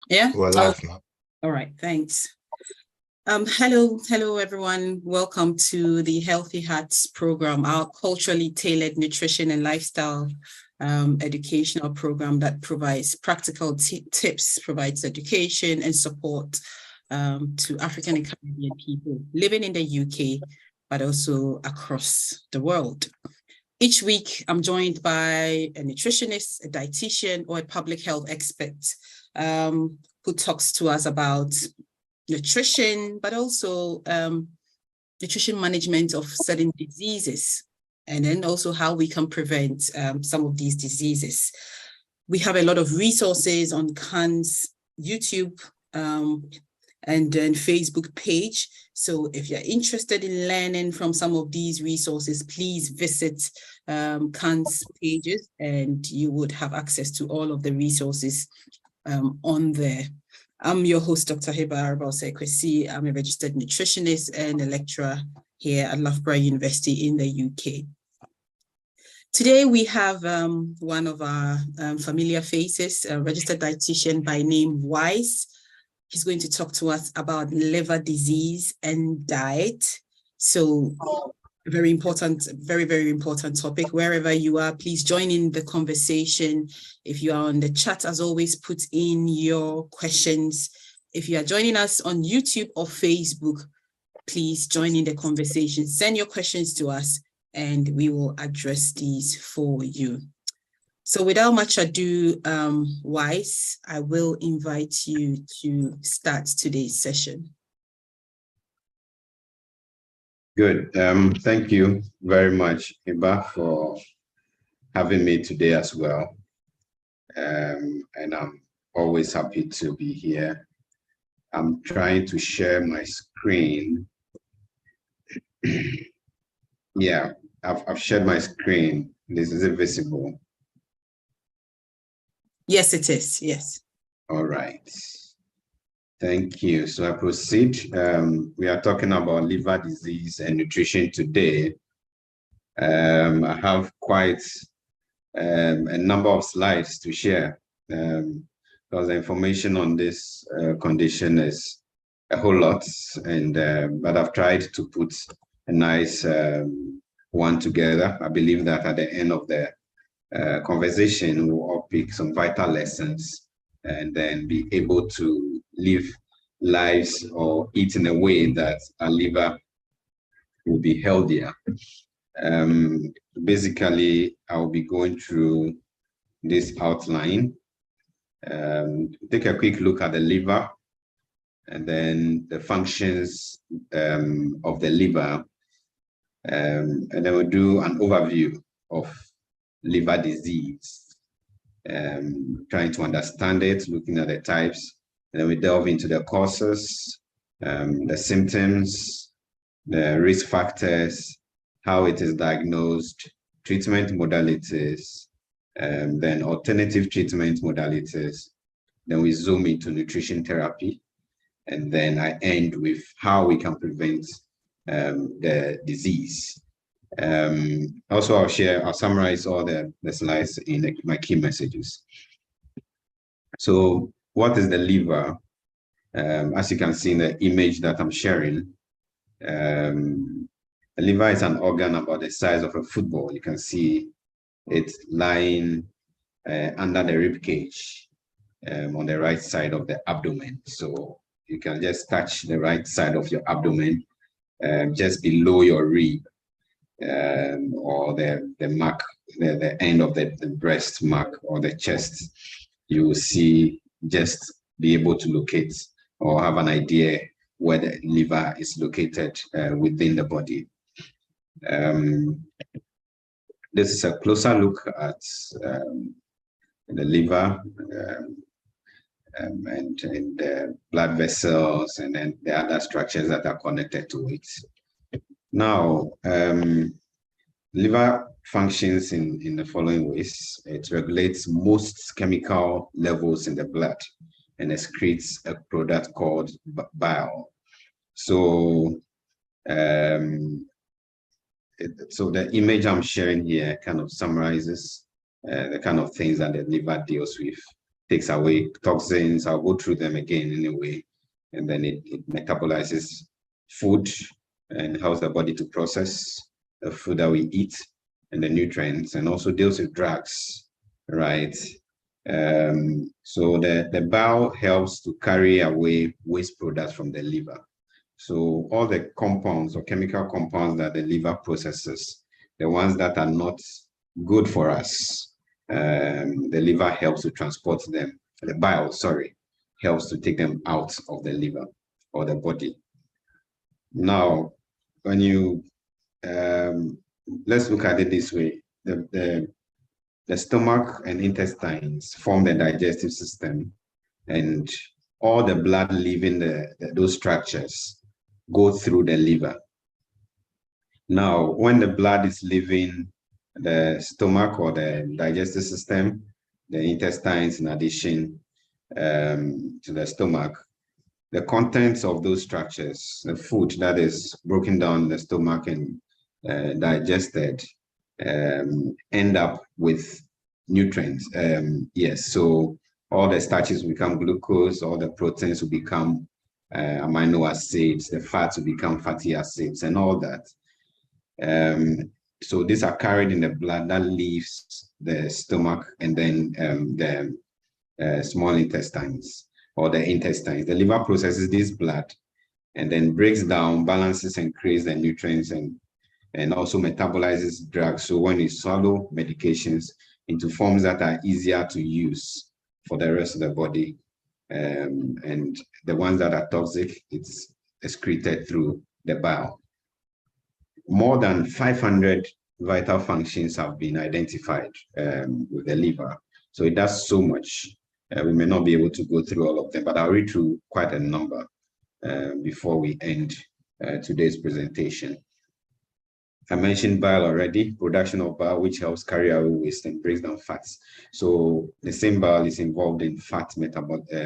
Yeah. We're live now. All right. Thanks. Hello, everyone. Welcome to the Healthy Hearts program, our culturally tailored nutrition and lifestyle educational program that provides practical tips, provides education and support to African and Caribbean people living in the UK, but also across the world. Each week, I'm joined by a nutritionist, a dietitian, or a public health expert who talks to us about nutrition, but also nutrition management of certain diseases, and then also how we can prevent some of these diseases. We have a lot of resources on CAN's YouTube and then Facebook page. So if you're interested in learning from some of these resources, please visit CAN's pages and you would have access to all of the resources on there. I'm your host, Dr. Hibbah. Kwai-Osei. I'm a registered nutritionist and a lecturer here at Loughborough University in the UK. Today we have one of our familiar faces, a registered dietitian by name Wise. He's going to talk to us about liver disease and diet. So very important, very important topic. Wherever you are, please join in the conversation. If you are on the chat, as always, put in your questions. If you are joining us on YouTube or Facebook, please join in the conversation. Send your questions to us and we will address these for you. So without much ado, Wise, I will invite you to start today's session. Good. Thank you very much, Hibbah, for having me today as well. And I'm always happy to be here. I'm trying to share my screen. Yeah, I've shared my screen. Is it visible? Yes, it is. Yes. All right. Thank you. So I proceed. We are talking about liver disease and nutrition today. I have quite a number of slides to share because the information on this condition is a whole lot, and but I've tried to put a nice one together. I believe that at the end of the conversation, we'll all pick some vital lessons and then be able to live lives or eat in a way that our liver will be healthier. Basically, I'll be going through this outline. Take a quick look at the liver and then the functions of the liver. And then we'll do an overview of liver disease. Trying to understand it, looking at the types, and then we delve into the causes, the symptoms, the risk factors, how it is diagnosed, treatment modalities, then alternative treatment modalities. Then we zoom into nutrition therapy, and then I end with how we can prevent the disease. Also, I'll summarize all the slides in my key messages. So what is the liver? As you can see in the image that I'm sharing, the liver is an organ about the size of a football. You can see it lying under the rib cage on the right side of the abdomen. So you can just touch the right side of your abdomen just below your rib. Or the mark, the end of the breast mark or the chest, you will see, just be able to locate or have an idea where the liver is located within the body. This is a closer look at the liver and the blood vessels and then the other structures that are connected to it. Now, liver functions in the following ways. It regulates most chemical levels in the blood and excretes a product called bile. So, so the image I'm sharing here kind of summarizes the kind of things that the liver deals with. takes away toxins. I'll go through them again anyway. And then it metabolizes food and helps the body to process the food that we eat and the nutrients, and also deals with drugs, right? So the bile helps to carry away waste products from the liver. So all the compounds or chemical compounds that the liver processes, the ones that are not good for us, the liver helps to transport them. The bile, sorry, helps to take them out of the liver or the body. Now, when you let's look at it this way: the stomach and intestines form the digestive system, and all the blood leaving those structures go through the liver. Now, when the blood is leaving the stomach or the digestive system, the intestines, in addition to the stomach, the contents of those structures, the food that is broken down in the stomach and digested, end up with nutrients. Yes, so all the starches become glucose, all the proteins will become amino acids, the fats will become fatty acids, and all that. So these are carried in the blood that leaves the stomach and then the small intestines or the intestines. The liver processes this blood and then breaks down, balances and creates the nutrients, and also metabolizes drugs. So when you swallow medications into forms that are easier to use for the rest of the body, and the ones that are toxic, it's excreted through the bile. More than 500 vital functions have been identified with the liver. So it does so much. We may not be able to go through all of them, but I'll read through quite a number before we end today's presentation. I mentioned bile already, production of bile, which helps carry away waste and breaks down fats. So the same bile is involved in fat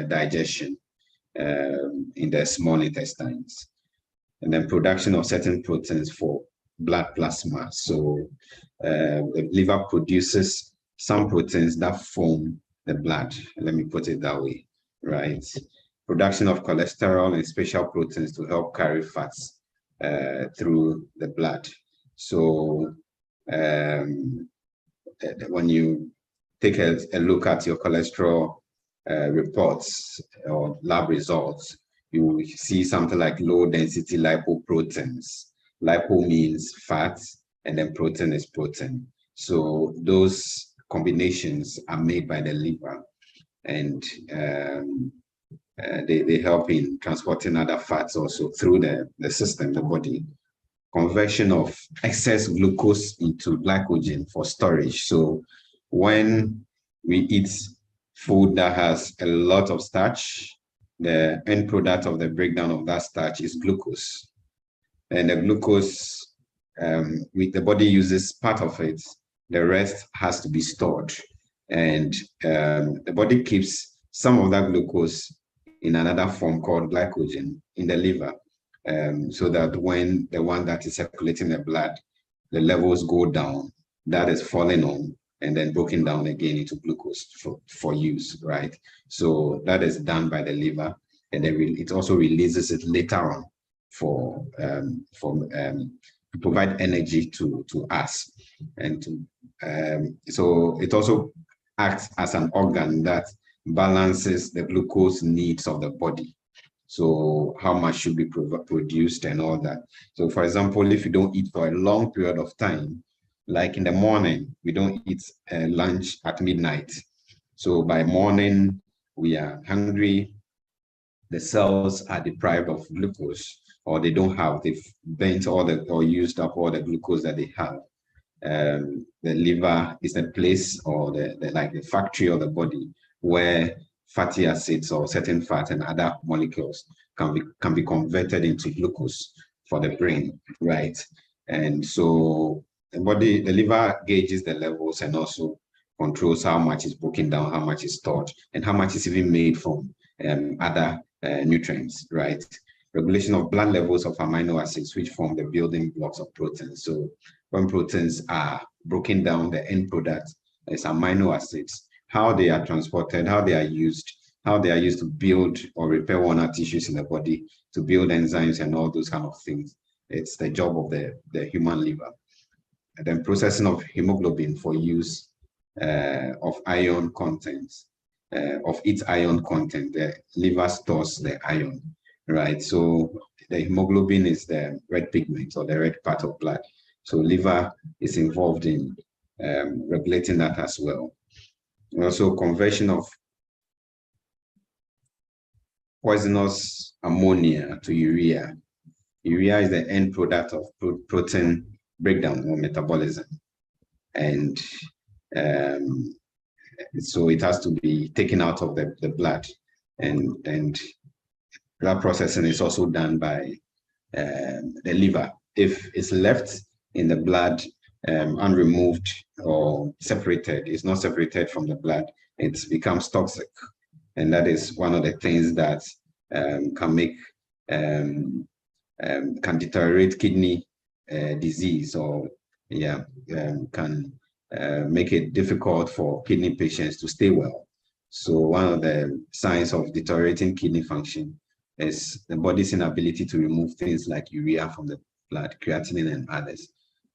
digestion in the small intestines. And then production of certain proteins for blood plasma. So the liver produces some proteins that form the blood. Let me put it that way, right? Production of cholesterol and special proteins to help carry fats through the blood. So when you take a look at your cholesterol reports or lab results, you see something like low density lipoproteins. Lipo means fat, and then protein is protein. So those combinations are made by the liver, and they help in transporting other fats also through the system, the body. Conversion of excess glucose into glycogen for storage. So when we eat food that has a lot of starch, the end product of the breakdown of that starch is glucose. And the glucose, the body uses part of it, the rest has to be stored. And the body keeps some of that glucose in another form called glycogen in the liver, so that when the one that is circulating the blood, the levels go down, that is falling on and then broken down again into glucose for use, right? So that is done by the liver, and then it also releases it later on to provide energy to us, and so it also acts as an organ that balances the glucose needs of the body. So how much should be produced and all that. So for example, if you don't eat for a long period of time, like in the morning, we don't eat lunch at midnight. So by morning, we are hungry, the cells are deprived of glucose, or they've burnt or used up all the glucose that they have. The liver is a place, or like the factory of the body, where fatty acids or certain fats and other molecules can be converted into glucose for the brain, right? And so the liver gauges the levels and also controls how much is broken down, how much is stored, and how much is even made from other nutrients, right? Regulation of blood levels of amino acids, which form the building blocks of proteins. So when proteins are broken down, the end product is amino acids, how they are transported, how they are used to build or repair worn-out tissues in the body, to build enzymes and all those kind of things. It's the job of the human liver. And then processing of hemoglobin for use of iron contents, of its iron content. The liver stores the iron, right? So the hemoglobin is the red pigment or the red part of blood. So liver is involved in regulating that as well. And also conversion of poisonous ammonia to urea. Urea is the end product of protein breakdown or metabolism. And so it has to be taken out of the blood. And that processing is also done by the liver. If it's left in the blood unremoved or separated, it's not separated from the blood, it becomes toxic. And that is one of the things that can deteriorate kidney disease, or can make it difficult for kidney patients to stay well. So one of the signs of deteriorating kidney function is the body's inability to remove things like urea from the blood, creatinine and others.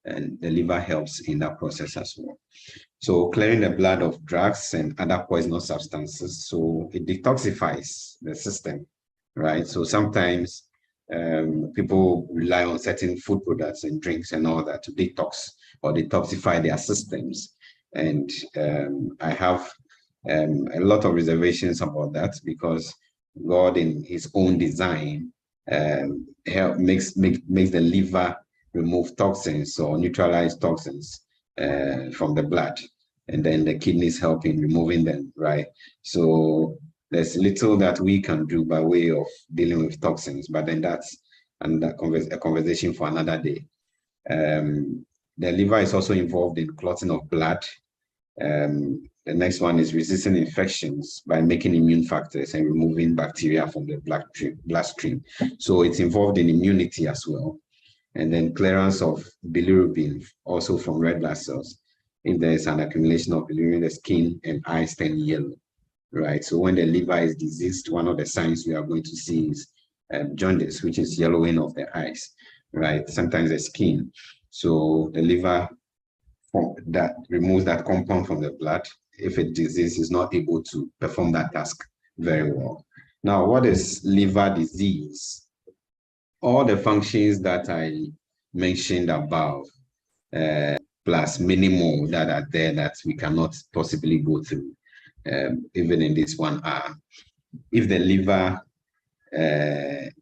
And the liver helps in that process as well. So clearing the blood of drugs and other poisonous substances, so it detoxifies the system, right? So sometimes people rely on certain food products and drinks and all that to detox or detoxify their systems. And I have a lot of reservations about that, because God in his own design makes the liver remove toxins or neutralize toxins from the blood, and then the kidneys help in removing them, right? So there's little that we can do by way of dealing with toxins, but then that's a conversation for another day. The liver is also involved in clotting of blood. The next one is resisting infections by making immune factors and removing bacteria from the bloodstream. So it's involved in immunity as well. And then clearance of bilirubin, also from red blood cells. If there is an accumulation of bilirubin, the skin and eyes turn yellow, right? So when the liver is diseased, one of the signs we are going to see is jaundice, which is yellowing of the eyes, right? Sometimes the skin. So the liver that removes that compound from the blood. If a disease is not able to perform that task very well. Now, what is liver disease? All the functions that I mentioned above, plus many more that are there that we cannot possibly go through, even in this one, are, if the liver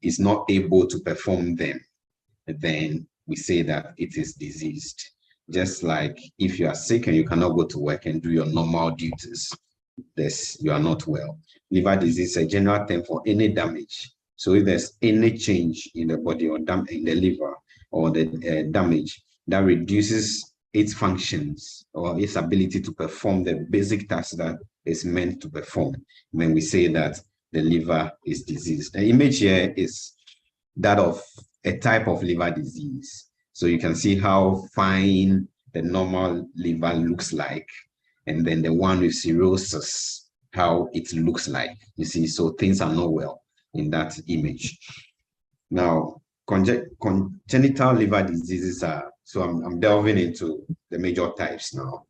is not able to perform them, then we say that it is diseased. Just like if you are sick and you cannot go to work and do your normal duties, you are not well. Liver disease is a general term for any damage. So if there's any change in the body or in the liver, or the damage that reduces its functions or its ability to perform the basic tasks that it's meant to perform, then we say that the liver is diseased. The image here is that of a type of liver disease. So you can see how fine the normal liver looks like, and then the one with cirrhosis, how it looks like. You see, so things are not well in that image. Now, congenital liver diseases are, so I'm delving into the major types now,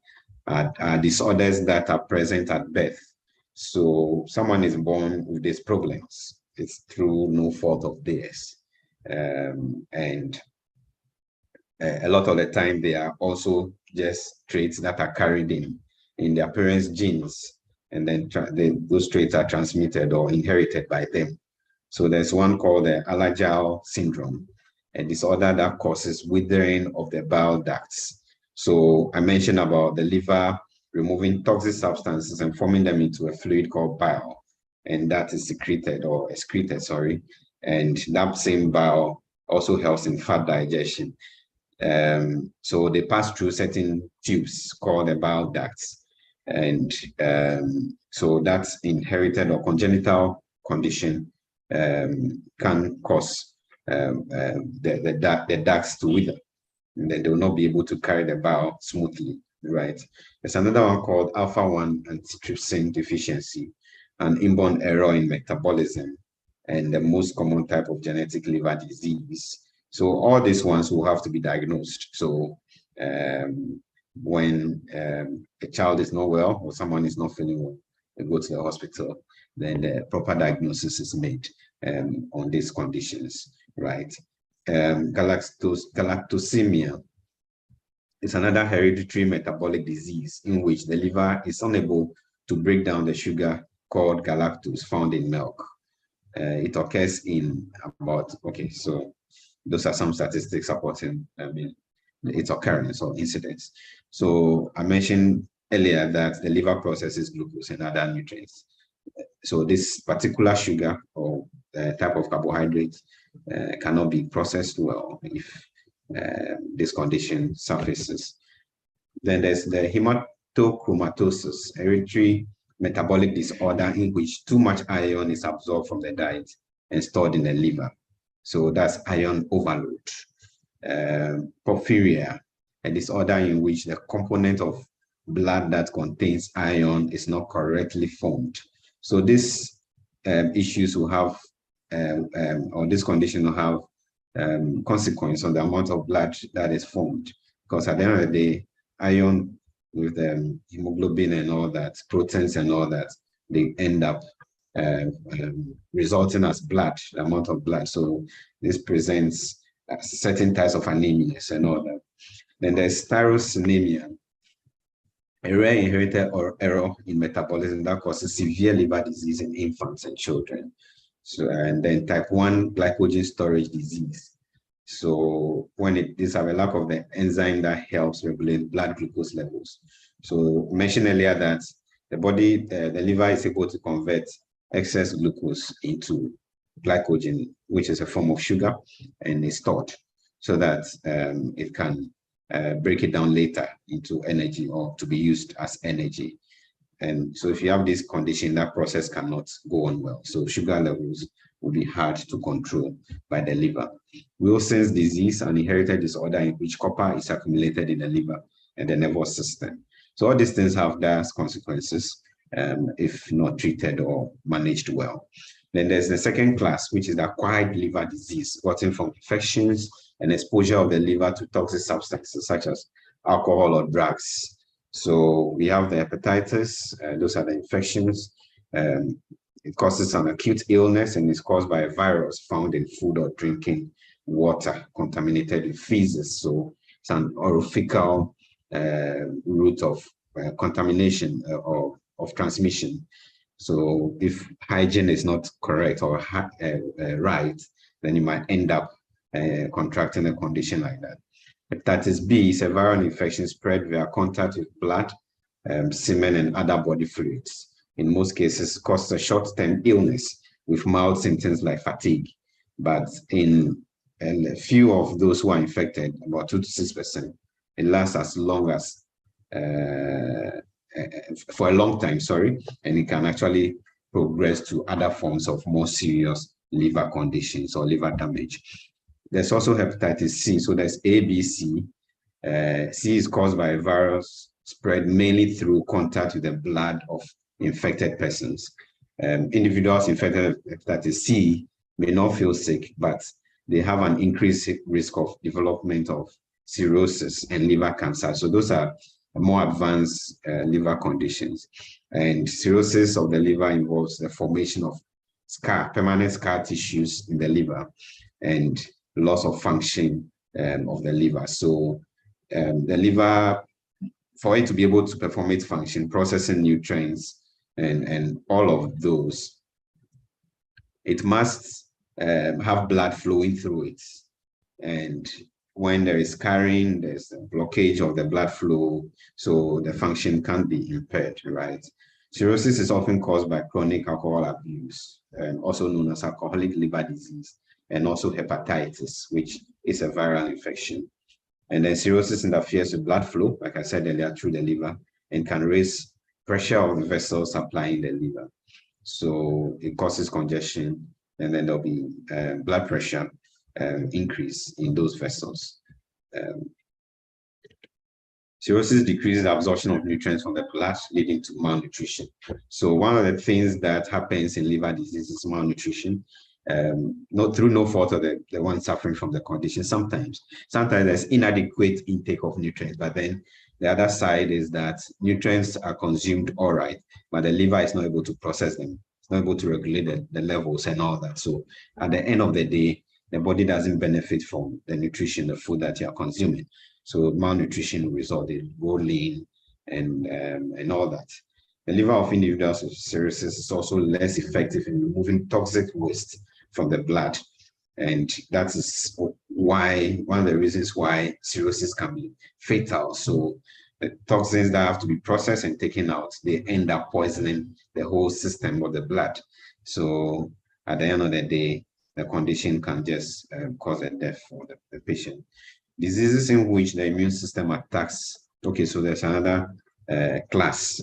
are disorders that are present at birth. So someone is born with these problems. It's through no fault of theirs. And a lot of the time, they are also just traits that are carried in their parents' genes, and then those traits are transmitted or inherited by them. So there's one called the Alagille syndrome, a disorder that causes withering of the bile ducts. So I mentioned about the liver removing toxic substances and forming them into a fluid called bile, and that is secreted or excreted, sorry. And that same bile also helps in fat digestion. So they pass through certain tubes called the bile ducts. And so that's inherited or congenital condition can cause the ducts to wither, and then they will not be able to carry the bile smoothly right? There's another one called alpha-1 antitrypsin deficiency, an inborn error in metabolism, and the most common type of genetic liver disease. So all these ones will have to be diagnosed. So when a child is not well or someone is not feeling well, they go to the hospital, then the proper diagnosis is made on these conditions, right? Galactosemia is another hereditary metabolic disease in which the liver is unable to break down the sugar called galactose found in milk. It occurs in about, okay, so those are some statistics supporting, its occurrence or incidence. So I mentioned earlier that the liver processes glucose and other nutrients. So this particular sugar or type of carbohydrate cannot be processed well if this condition surfaces. Then there's the hematochromatosis, hereditary metabolic disorder in which too much iron is absorbed from the diet and stored in the liver. So that's iron overload. Porphyria, a disorder in which the component of blood that contains iron is not correctly formed. So these issues will have, or this condition will have consequence on the amount of blood that is formed. Because at the end of the day, iron with hemoglobin and all that, proteins and all that, they end up resulting as blood, the amount of blood. So this presents certain types of anemias and all that. Then there's tyrosinemia, a rare inherited error in metabolism that causes severe liver disease in infants and children. So, and then type 1 glycogen storage disease. So when these have a lack of the enzyme that helps regulate blood glucose levels. So mentioned earlier that the body, the liver is able to convert excess glucose into glycogen, which is a form of sugar, and is stored so that it can break it down later into energy or to be used as energy. And so if you have this condition, that process cannot go on well. So sugar levels will be hard to control by the liver. Wilson's disease, an inherited disorder in which copper is accumulated in the liver and the nervous system. So all these things have dire consequences if not treated or managed well. Then there's the second class, which is the acquired liver disease, gotten from infections and exposure of the liver to toxic substances such as alcohol or drugs. So we have the hepatitis, those are the infections. It causes an acute illness and is caused by a virus found in food or drinking water contaminated with feces. So it's an orophycal route of contamination or of transmission. So if hygiene is not correct or right, then you might end up contracting a condition like that. Hepatitis B is a viral infection spread via contact with blood, semen, and other body fluids. In most cases, causes a short-term illness with mild symptoms like fatigue. But in a few of those who are infected, about 2 to 6%, it lasts as long as, for a long time, and it can actually progress to other forms of more serious liver conditions or liver damage. There's also hepatitis C. So there's A, B, C. C is caused by a virus spread mainly through contact with the blood of infected persons. Individuals infected with hepatitis C may not feel sick, but they have an increased risk of development of cirrhosis and liver cancer. So those are more advanced liver conditions. And cirrhosis of the liver involves the formation of permanent scar tissues in the liver and loss of function of the liver. So the liver, for it to be able to perform its function, processing nutrients and all of those, it must have blood flowing through it. And when there is scarring, there's a blockage of the blood flow, so the function can be impaired, right? Cirrhosis is often caused by chronic alcohol abuse, also known as alcoholic liver disease, and also hepatitis, which is a viral infection. And then cirrhosis interferes with blood flow, like I said earlier, through the liver, and can raise pressure of the vessels supplying the liver. So it causes congestion, and then there'll be blood pressure increase in those vessels. Cirrhosis decreases the absorption of nutrients from the blood, leading to malnutrition. So one of the things that happens in liver disease is malnutrition, not through no fault of the one suffering from the condition. Sometimes there's inadequate intake of nutrients, but then the other side is that nutrients are consumed all right, but the liver is not able to process them. It's not able to regulate the levels and all that. So at the end of the day, the body doesn't benefit from the nutrition, the food that you are consuming. So malnutrition will result in go lean and all that. The liver of individuals with cirrhosis is also less effective in removing toxic waste from the blood. And that is why, one of the reasons why cirrhosis can be fatal. So the toxins that have to be processed and taken out, they end up poisoning the whole system of the blood. So at the end of the day, the condition can just cause a death for the patient. Diseases in which the immune system attacks. Okay, so there's another class.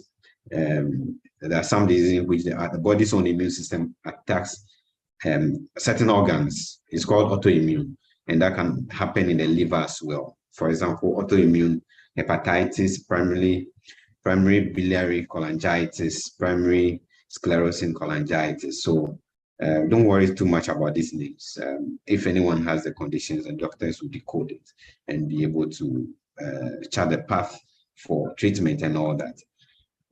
There are some diseases in which the body's own immune system attacks certain organs. It's called autoimmune, and that can happen in the liver as well. For example, autoimmune hepatitis, primary biliary cholangitis, primary sclerosing cholangitis. So don't worry too much about these names. If anyone has the conditions, the doctors will decode it and be able to chart the path for treatment and all that.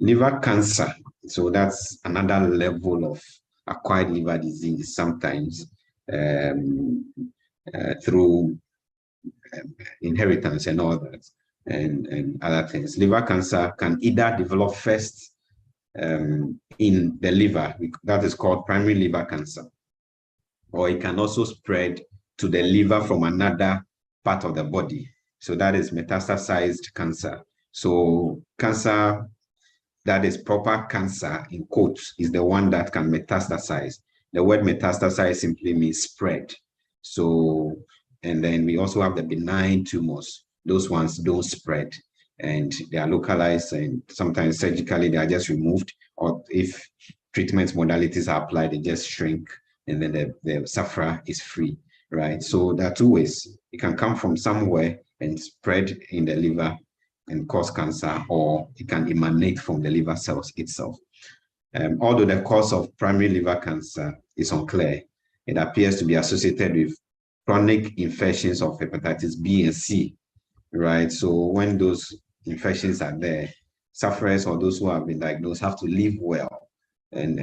Liver cancer, so that's another level of acquired liver disease, sometimes through inheritance and all that, and other things. Liver cancer can either develop first in the liver, that is called primary liver cancer, or it can also spread to the liver from another part of the body. So that is metastasized cancer. So cancer that is proper cancer, in quotes, is the one that can metastasize. The word metastasize simply means spread. So, and then we also have the benign tumors. Those ones don't spread, and they are localized, and sometimes surgically they are just removed, or if treatment modalities are applied, they just shrink, and then the sufferer is free, right? So there are two ways. It can come from somewhere and spread in the liver and cause cancer, or it can emanate from the liver cells itself. Although the cause of primary liver cancer is unclear, it appears to be associated with chronic infections of hepatitis B and C, right? So when those infections are there, sufferers or those who have been diagnosed have to live well and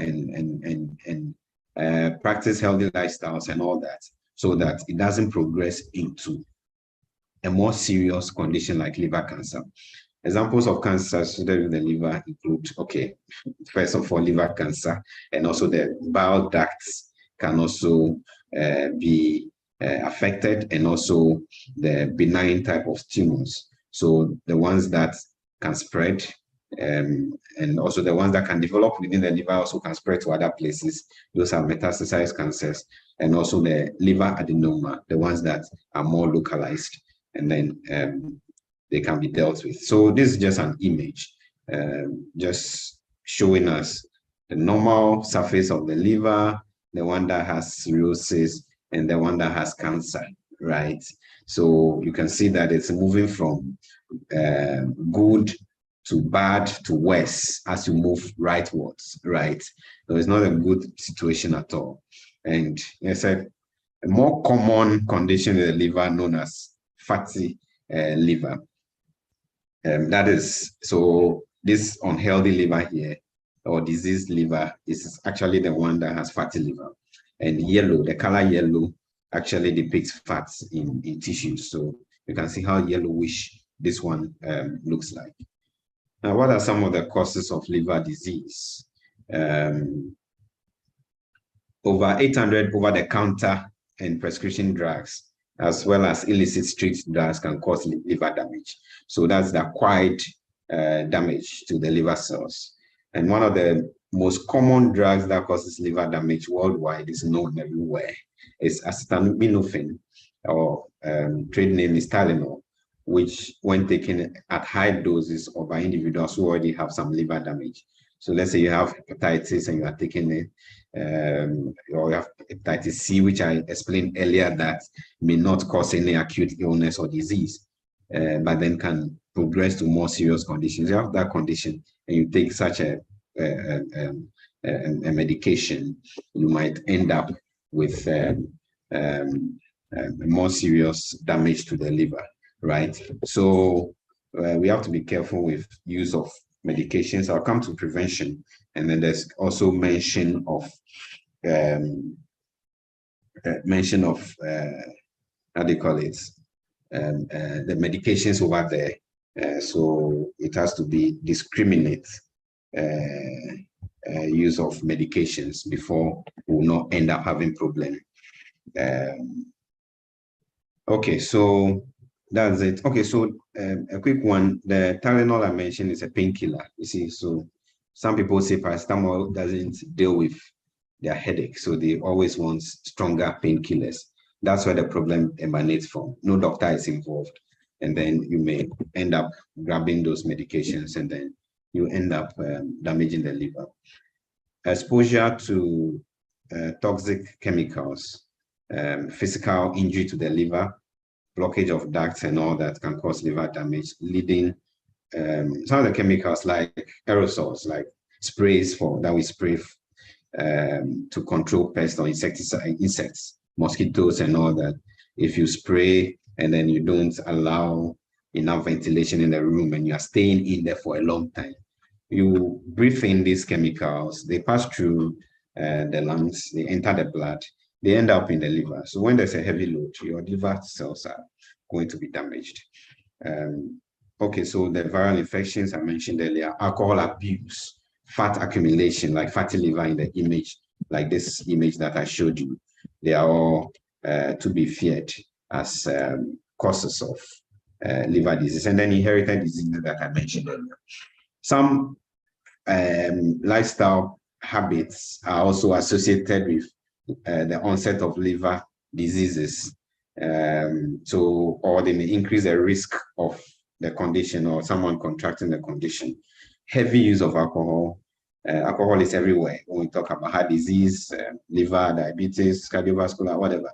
practice healthy lifestyles and all that, so that it doesn't progress into a more serious condition like liver cancer. Examples of cancer associated with the liver include, okay, first of all, liver cancer, and also the bile ducts can also be affected, and also the benign type of tumors. So the ones that can spread, and also the ones that can develop within the liver also can spread to other places. Those are metastasized cancers, and also the liver adenoma, the ones that are more localized, and then they can be dealt with. So this is just an image, just showing us the normal surface of the liver, the one that has cirrhosis, and the one that has cancer, right? So you can see that it's moving from good to bad to worse as you move rightwards, right? So it's not a good situation at all. And it's a more common condition in the liver known as fatty liver. That is, so this unhealthy liver here, or diseased liver, is actually the one that has fatty liver. And yellow, the color yellow, actually depicts fats in tissues. So you can see how yellowish this one looks like. Now, what are some of the causes of liver disease? Over 800 over-the-counter and prescription drugs, as well as illicit street drugs, can cause liver damage. So that's the acquired damage to the liver cells. And one of the most common drugs that causes liver damage worldwide is known everywhere. It's acetaminophen, or trade name is Tylenol, which when taken at high doses or by individuals who already have some liver damage. So let's say you have hepatitis and you are taking it, or you have hepatitis C, which I explained earlier, that may not cause any acute illness or disease, but then can progress to more serious conditions. You have that condition and you take such a medication, you might end up with more serious damage to the liver, right? So we have to be careful with use of medications. I'll come to prevention, and then there's also mention of how do you call it? The medications over there. So it has to be discriminate use of medications before we will not end up having problem. Okay, so that's it. Okay, so a quick one. The Tylenol I mentioned is a painkiller. You see, so some people say paracetamol doesn't deal with their headache, so they always want stronger painkillers. That's where the problem emanates from. No doctor is involved, and then you may end up grabbing those medications, and then you end up damaging the liver. Exposure to toxic chemicals, physical injury to the liver, blockage of ducts and all that can cause liver damage, leading some of the chemicals like aerosols, like sprays that we spray to control pests or insects, mosquitoes and all that. If you spray and then you don't allow enough ventilation in the room and you are staying in there for a long time, you breathe in these chemicals, they pass through the lungs, they enter the blood, they end up in the liver. So when there's a heavy load, your liver cells are going to be damaged. Okay, so the viral infections I mentioned earlier, alcohol abuse, fat accumulation, like fatty liver in the image, like this image that I showed you, they are all to be feared as causes of liver disease. And then inherited diseases that I mentioned earlier. Some lifestyle habits are also associated with the onset of liver diseases. Or they may increase the risk of the condition or someone contracting the condition. Heavy use of alcohol. Alcohol is everywhere when we talk about heart disease, liver, diabetes, cardiovascular, whatever.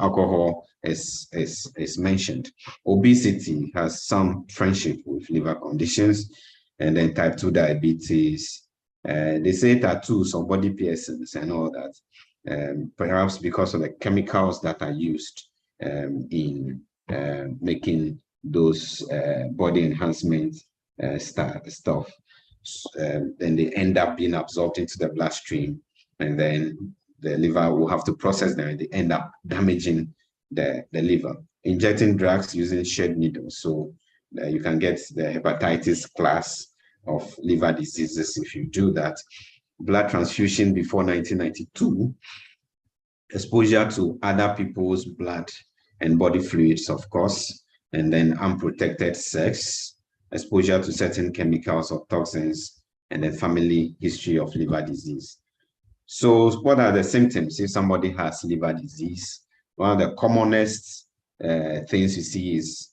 Alcohol is mentioned. Obesity has some friendship with liver conditions, and then type 2 diabetes. They say tattoos or body piercings and all that, perhaps because of the chemicals that are used in making those body enhancement stuff. Then they end up being absorbed into the bloodstream, and then the liver will have to process them, and they end up damaging the liver. Injecting drugs using shared needles, so you can get the hepatitis class of liver diseases if you do that. Blood transfusion before 1992, exposure to other people's blood and body fluids, of course, and then unprotected sex, exposure to certain chemicals or toxins, and then family history of liver disease. So what are the symptoms if somebody has liver disease? One of the commonest things you see is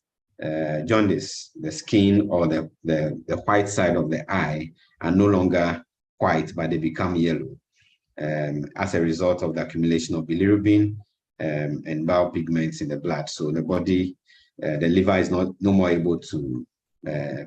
jaundice. The skin or the white side of the eye are no longer white, but they become yellow as a result of the accumulation of bilirubin and bile pigments in the blood. So the body, the liver is no more able to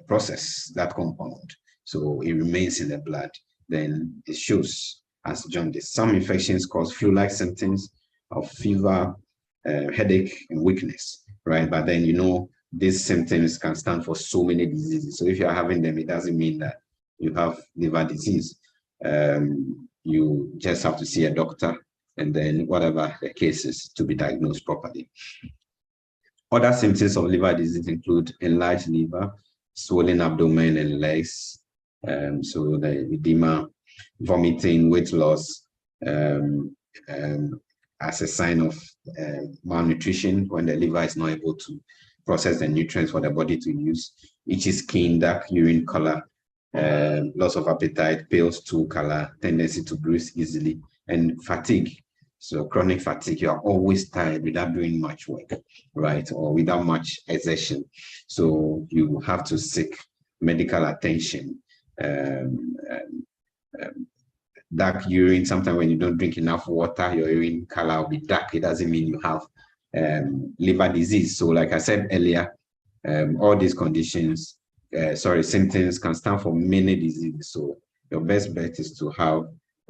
process that compound. So it remains in the blood. Then it shows as jaundice. Some infections cause flu-like symptoms of fever, headache, and weakness, right? But then, you know, these symptoms can stand for so many diseases. So if you're having them, it doesn't mean that you have liver disease. You just have to see a doctor, and then whatever the case is, to be diagnosed properly. Other symptoms of liver disease include enlarged liver, swollen abdomen and legs, so the edema, vomiting, weight loss, as a sign of malnutrition when the liver is not able to process the nutrients for the body to use. Itchy skin, dark urine color, loss of appetite, pale stool color, tendency to bruise easily, and fatigue. So chronic fatigue, you are always tired without doing much work, right? Or without much exertion. So you have to seek medical attention. Dark urine, sometimes when you don't drink enough water, your urine color will be dark. It doesn't mean you have liver disease. So like I said earlier, All these conditions, symptoms can stand for many diseases. So your best bet is to have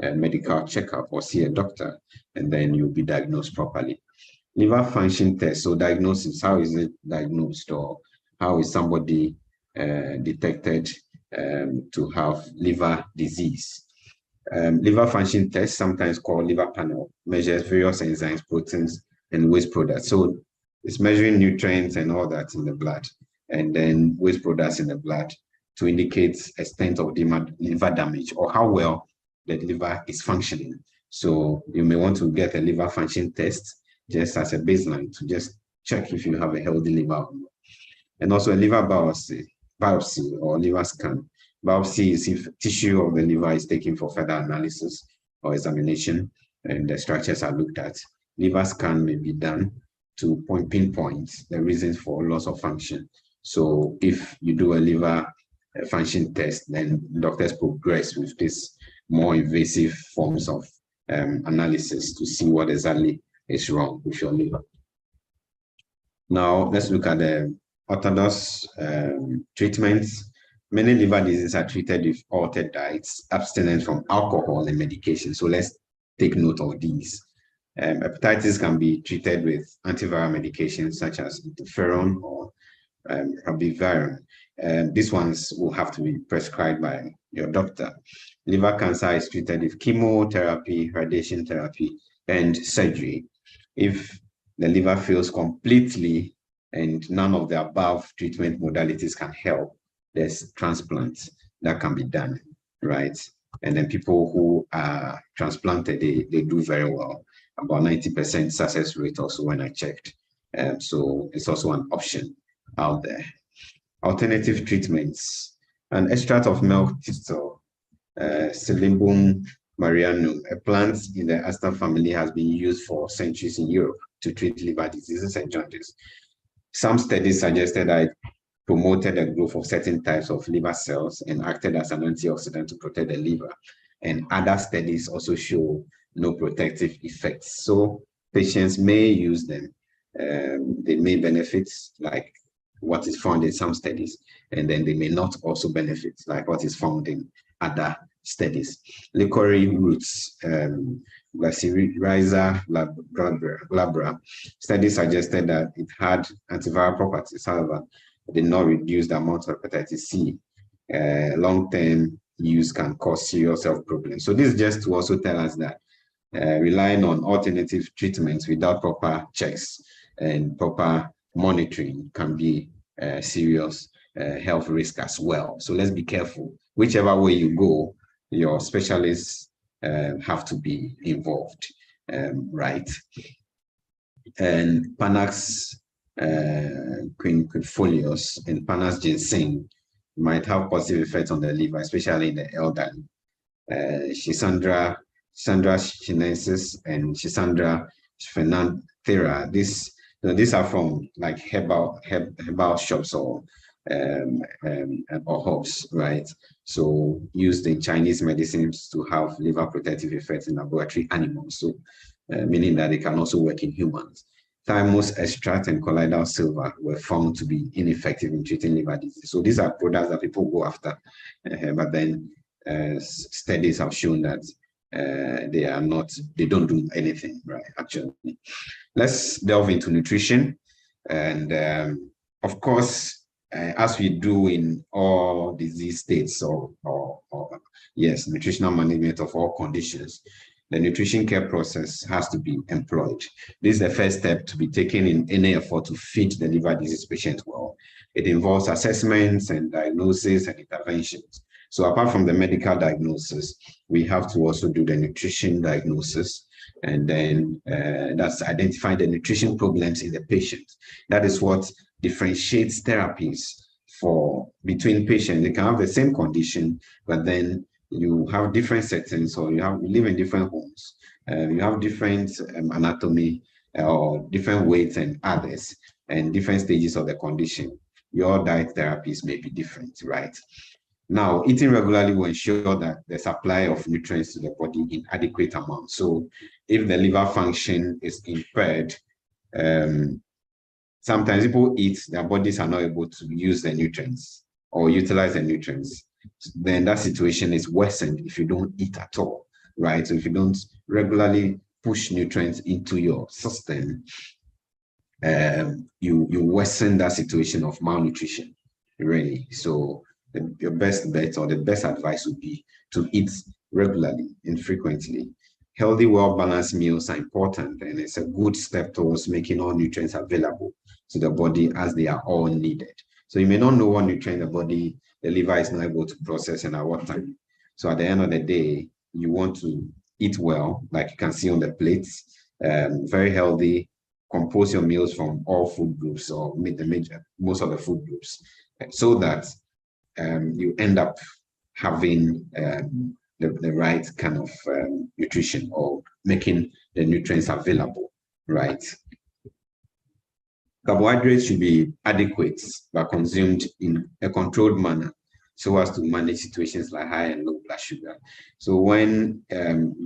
a medical checkup or see a doctor, and then you'll be diagnosed properly. Liver function test, so diagnosis, how is it diagnosed, or how is somebody detected to have liver disease? Liver function test, sometimes called liver panel, measures various enzymes, proteins, and waste products. So it's measuring nutrients and all that in the blood, and then waste products in the blood to indicate extent of liver damage or how well the liver is functioning. So you may want to get a liver function test just as a baseline to just check if you have a healthy liver. And also a liver biopsy or liver scan. Biopsy is if tissue of the liver is taken for further analysis or examination and the structures are looked at. Liver scan may be done to pinpoint the reasons for loss of function. So if you do a liver function test, then doctors progress with this more invasive forms of analysis to see what exactly is wrong with your liver. Now, let's look at the orthodox treatments. Many liver diseases are treated with altered diets, abstinence from alcohol and medication. So let's take note of these. Hepatitis can be treated with antiviral medications such as interferon or abivarin. These ones will have to be prescribed by your doctor. Liver cancer is treated with chemotherapy, radiation therapy, and surgery. If the liver fails completely and none of the above treatment modalities can help, there's transplants that can be done, right? And then people who are transplanted, they do very well, about 90% success rate also when I checked. So it's also an option out there. Alternative treatments, an extract of milk thistle, Cilimbum marianum, a plant in the aster family, has been used for centuries in Europe to treat liver diseases and jaundice. Some studies suggested that it promoted the growth of certain types of liver cells and acted as an antioxidant to protect the liver. And other studies also show no protective effects. So patients may use them. They may benefit, like what is found in some studies, and then they may not also benefit, like what is found in other studies. Licorice roots, Glycyrrhiza glabra, studies suggested that it had antiviral properties. However, it did not reduce the amount of hepatitis C. Long-term use can cause serious health problems. So this is just to also tell us that relying on alternative treatments without proper checks and proper monitoring can be a serious health risk as well. So let's be careful. Whichever way you go, your specialists have to be involved, right? And Panax quinquefolios and Panax ginseng might have positive effects on the liver, especially in the elderly. Schisandra chinensis and Schisandra sphenanthera. These are from like herbal shops or herbs, right? So used in Chinese medicines to have liver protective effects in laboratory animals. So meaning that they can also work in humans. Thymus extract and colloidal silver were found to be ineffective in treating liver disease. So these are products that people go after, but then studies have shown that they don't do anything, right, actually. Let's delve into nutrition. And of course, as we do in all disease states or yes, nutritional management of all conditions, the nutrition care process has to be employed. This is the first step to be taken in any effort to feed the liver disease patient well. It involves assessments and diagnosis and interventions. So apart from the medical diagnosis, we have to also do the nutrition diagnosis, and then that's identifying the nutrition problems in the patient. That is what differentiates therapies between patients. They can have the same condition, but then you have different settings, or you live in different homes. You have different anatomy or different weights and others, and different stages of the condition. Your diet therapies may be different, right? Now, eating regularly will ensure that the supply of nutrients to the body in adequate amounts. So if the liver function is impaired, sometimes people eat, their bodies are not able to use the nutrients or utilize the nutrients. Then that situation is worsened if you don't eat at all, right? So if you don't regularly push nutrients into your system, you worsen that situation of malnutrition, really. So your best bet or the best advice would be to eat regularly and frequently. Healthy, well-balanced meals are important, and it's a good step towards making all nutrients available to the body as they are all needed. So you may not know what nutrient the liver is not able to process and at what time. So at the end of the day, you want to eat well, like you can see on the plates, very healthy. Compose your meals from all food groups or most of the food groups, so that you end up having the right kind of nutrition or making the nutrients available, right? Carbohydrates should be adequate but consumed in a controlled manner so as to manage situations like high and low blood sugar. So when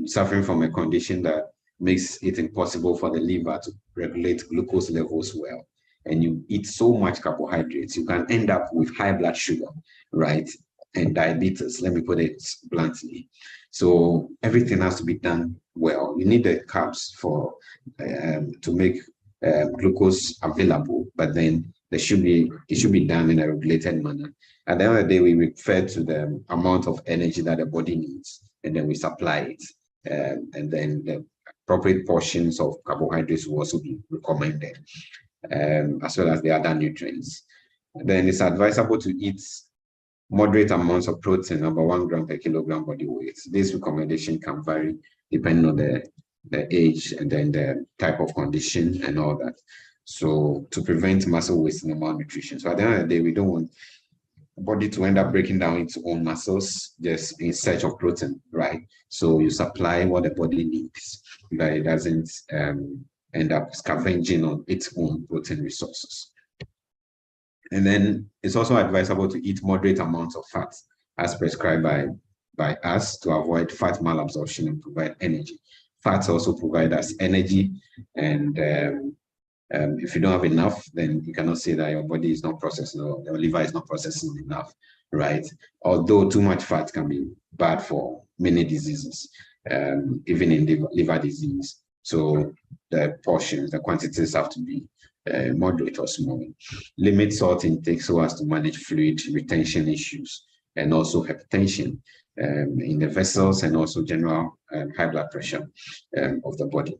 suffering from a condition that makes it impossible for the liver to regulate glucose levels well, and you eat so much carbohydrates, you can end up with high blood sugar, right? And diabetes, let me put it bluntly. So everything has to be done well. You need the carbs for to make glucose available, but then it should be done in a regulated manner. At the end of the day, we refer to the amount of energy that the body needs, and then we supply it. And then the appropriate portions of carbohydrates will also be recommended, as well as the other nutrients. Then it's advisable to eat moderate amounts of protein, about 1 gram per kilogram body weight. This recommendation can vary depending on the age and then the type of condition and all that. So to prevent muscle wasting and malnutrition. So at the end of the day, we don't want the body to end up breaking down its own muscles just in search of protein, right? So you supply what the body needs, that it doesn't end up scavenging on its own protein resources. And then it's also advisable to eat moderate amounts of fat as prescribed by us to avoid fat malabsorption and provide energy. Fats also provide us energy, and if you don't have enough, then you cannot say that your body is not processing or your liver is not processing enough, right? Although too much fat can be bad for many diseases, even in liver disease. So the portions, the quantities have to be moderate or small. Limit salt intake so as to manage fluid retention issues and also hypertension in the vessels and also general high blood pressure of the body.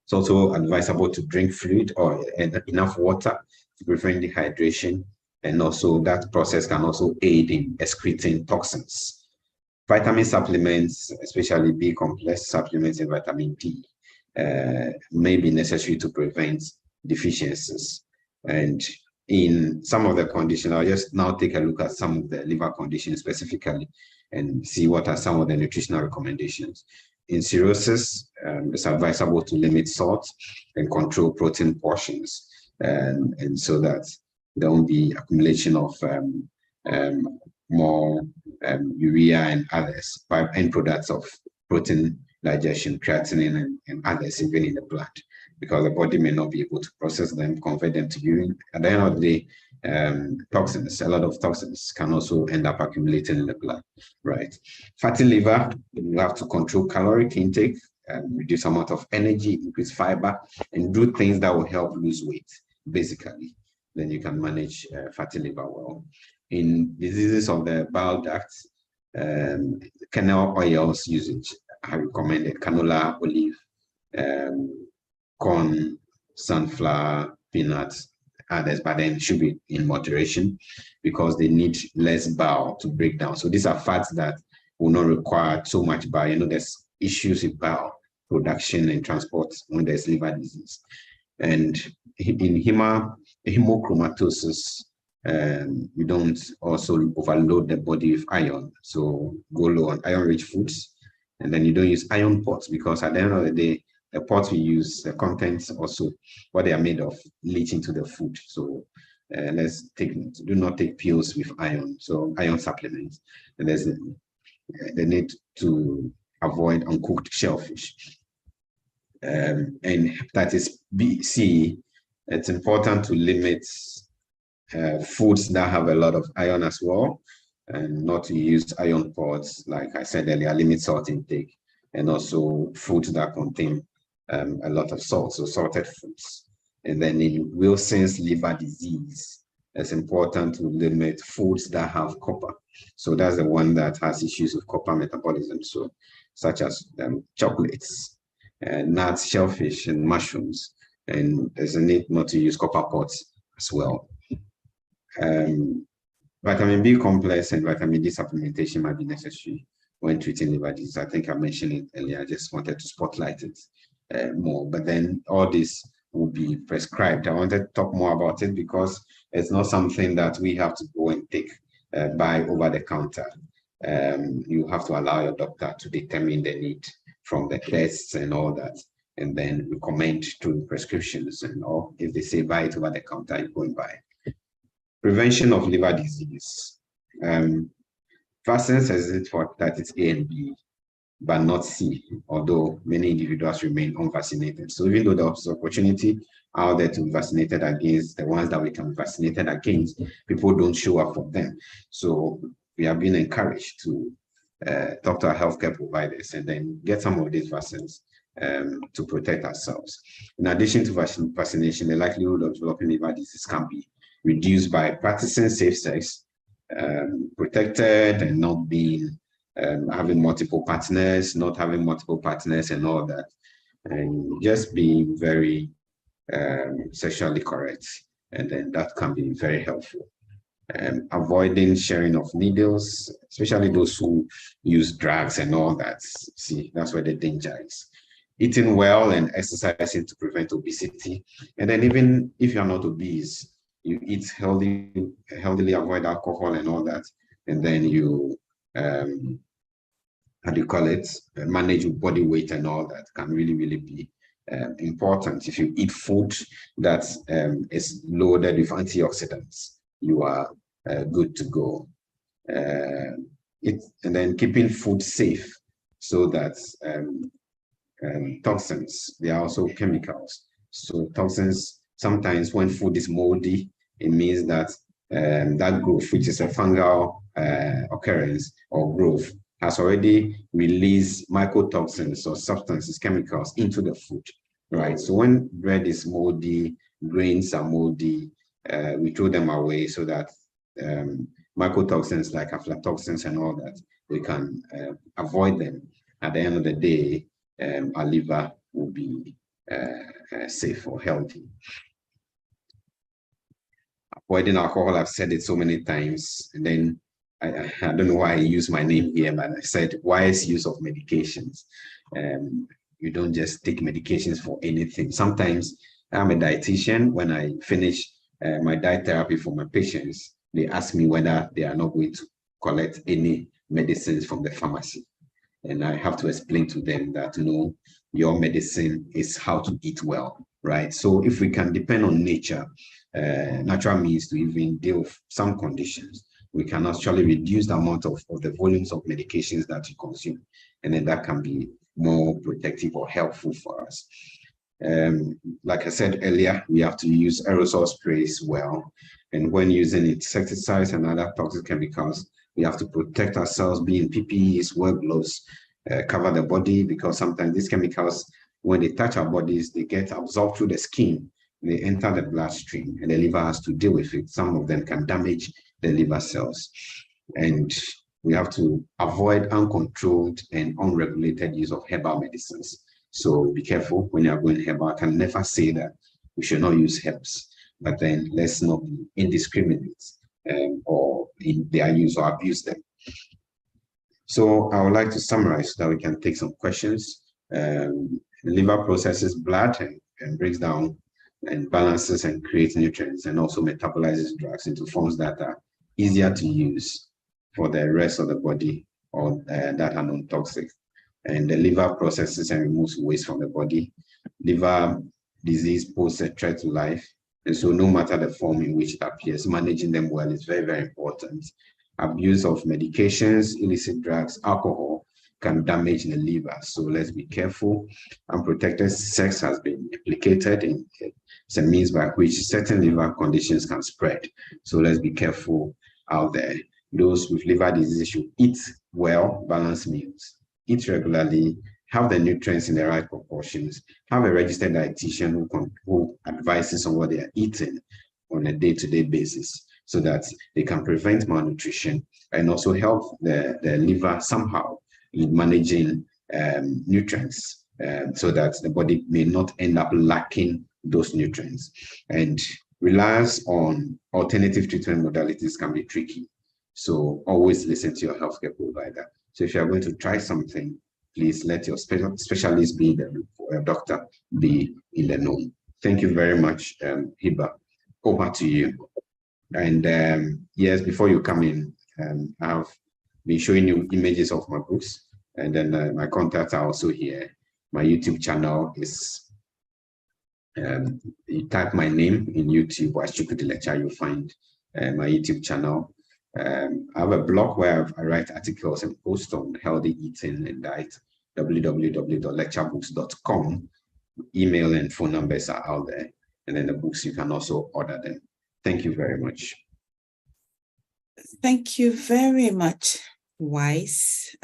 It's also advisable to drink fluid or enough water to prevent dehydration, and also that process can also aid in excreting toxins. Vitamin supplements, especially B complex supplements and vitamin D, may be necessary to prevent deficiencies. And in some of the conditions, I'll just now take a look at some of the liver conditions specifically and see what are some of the nutritional recommendations. In cirrhosis, it's advisable to limit salt and control protein portions, and so that there won't be accumulation of more urea and others, by end products of protein digestion, creatinine and others, even in the blood, because the body may not be able to process them, convert them to urine. At the end of the day, toxins, a lot of toxins can also end up accumulating in the blood, right? Fatty liver, you have to control caloric intake, reduce amount of energy, increase fiber, and do things that will help lose weight, basically. Then you can manage fatty liver well. In diseases of the bile ducts, kernel oils usage are recommended: canola, olive, corn, sunflower, peanuts, others, but then should be in moderation because they need less bile to break down. So these are fats that will not require so much bile. You know, there's issues with bile production and transport when there's liver disease. And in hemochromatosis, we don't also overload the body with iron. So go low on iron-rich foods, and then you don't use iron pots, because at the end of the day, the pots we use, the contents also, what they are made of, leach into the food. So do not take pills with iron. So iron supplements. And there's the need to avoid uncooked shellfish. And hepatitis B, C It's important to limit foods that have a lot of iron as well, and not to use iron pods. Like I said earlier, limit salt intake, and also foods that contain a lot of salt, so salted foods. And then in Wilson's liver disease, it's important to limit foods that have copper. So that's the one that has issues with copper metabolism, so such as chocolates, nuts, shellfish, and mushrooms. And there's a need not to use copper pots as well. Vitamin B complex and vitamin D supplementation might be necessary when treating liver disease. I think I mentioned it earlier. I just wanted to spotlight it more. But then all this will be prescribed. I wanted to talk more about it because it's not something that we have to go and take buy over the counter. You have to allow your doctor to determine the need from the tests and all that, and then recommend through prescriptions, and or if they say buy it over the counter, you go and buy it. Prevention of liver disease. Vaccines exist for hepatitis A and B, but not C, although many individuals remain unvaccinated. So even though there's opportunity out there to be vaccinated against the ones that we can be vaccinated against, people don't show up for them. So we have been encouraged to talk to our healthcare providers and then get some of these vaccines to protect ourselves. In addition to vaccination, the likelihood of developing liver disease can be reduced by practicing safe sex, protected and not being having multiple partners, not having multiple partners and all that, and just being very sexually correct, and then that can be very helpful. Avoiding sharing of needles, especially those who use drugs and all that. See, that's where the danger is. Eating well and exercising to prevent obesity. And then even if you're not obese, you eat healthily, avoid alcohol and all that, and then you how do you call it, manage your body weight and all that can really be important. If you eat food that is loaded with antioxidants, you are good to go. And then keeping food safe so that toxins, they are also chemicals. So toxins, sometimes when food is moldy, it means that that growth, which is a fungal occurrence or growth, has already released mycotoxins or substances, chemicals into the food, right? So when bread is moldy, grains are moldy, we throw them away so that mycotoxins like aflatoxins and all that, we can avoid them. At the end of the day, our liver will be safe or healthy. Avoiding alcohol, I've said it so many times, and then I don't know why I use my name here, but I said wise use of medications. You don't just take medications for anything. Sometimes I'm a dietitian. When I finish my diet therapy for my patients, they ask me whether they are not going to collect any medicines from the pharmacy. And I have to explain to them that, no, your medicine is how to eat well, right? So if we can depend on nature, natural means to even deal with some conditions, we can actually reduce the amount of the volumes of medications that you consume. And then that can be more protective or helpful for us. Like I said earlier, we have to use aerosol sprays well. And when using insecticides and other toxic chemicals, we have to protect ourselves, be in PPEs, wear gloves, cover the body, because sometimes these chemicals, when they touch our bodies, they get absorbed through the skin, they enter the bloodstream, and the liver has to deal with it. Some of them can damage the liver cells. And we have to avoid uncontrolled and unregulated use of herbal medicines. So be careful when you are going herbal. I can never say that we should not use herbs, but then let's not be indiscriminate or in their use or abuse them. So I would like to summarize so that we can take some questions. The liver processes blood and breaks down and balances and creates nutrients, and also metabolizes drugs into forms that are easier to use for the rest of the body or that are non-toxic. And the liver processes and removes waste from the body. Liver disease poses a threat to life. And so no matter the form in which it appears, managing them well is very important. Abuse of medications, illicit drugs, alcohol can damage the liver. So let's be careful. Unprotected sex has been implicated in It's a means by which certain liver conditions can spread. So let's be careful out there. Those with liver disease should eat well, balanced meals, eat regularly, have the nutrients in the right proportions, have a registered dietitian who advises on what they are eating on a day-to-day basis so that they can prevent malnutrition and also help the liver somehow in managing nutrients so that the body may not end up lacking those nutrients. And reliance on alternative treatment modalities can be tricky. So always listen to your healthcare provider. So if you're going to try something, please let your specialist be the doctor be in the know. Thank you very much, Hibbah. Over to you. And yes, before you come in, I have been showing you images of my books, and then my contacts are also here. My YouTube channel is, you type my name in YouTube, or Chukwudi Letsa, you'll find my YouTube channel. I have a blog where I write articles and post on healthy eating and diet, www.lecturebooks.com. Email and phone numbers are out there. And then the books, you can also order them. Thank you very much. Thank you very much, Wise.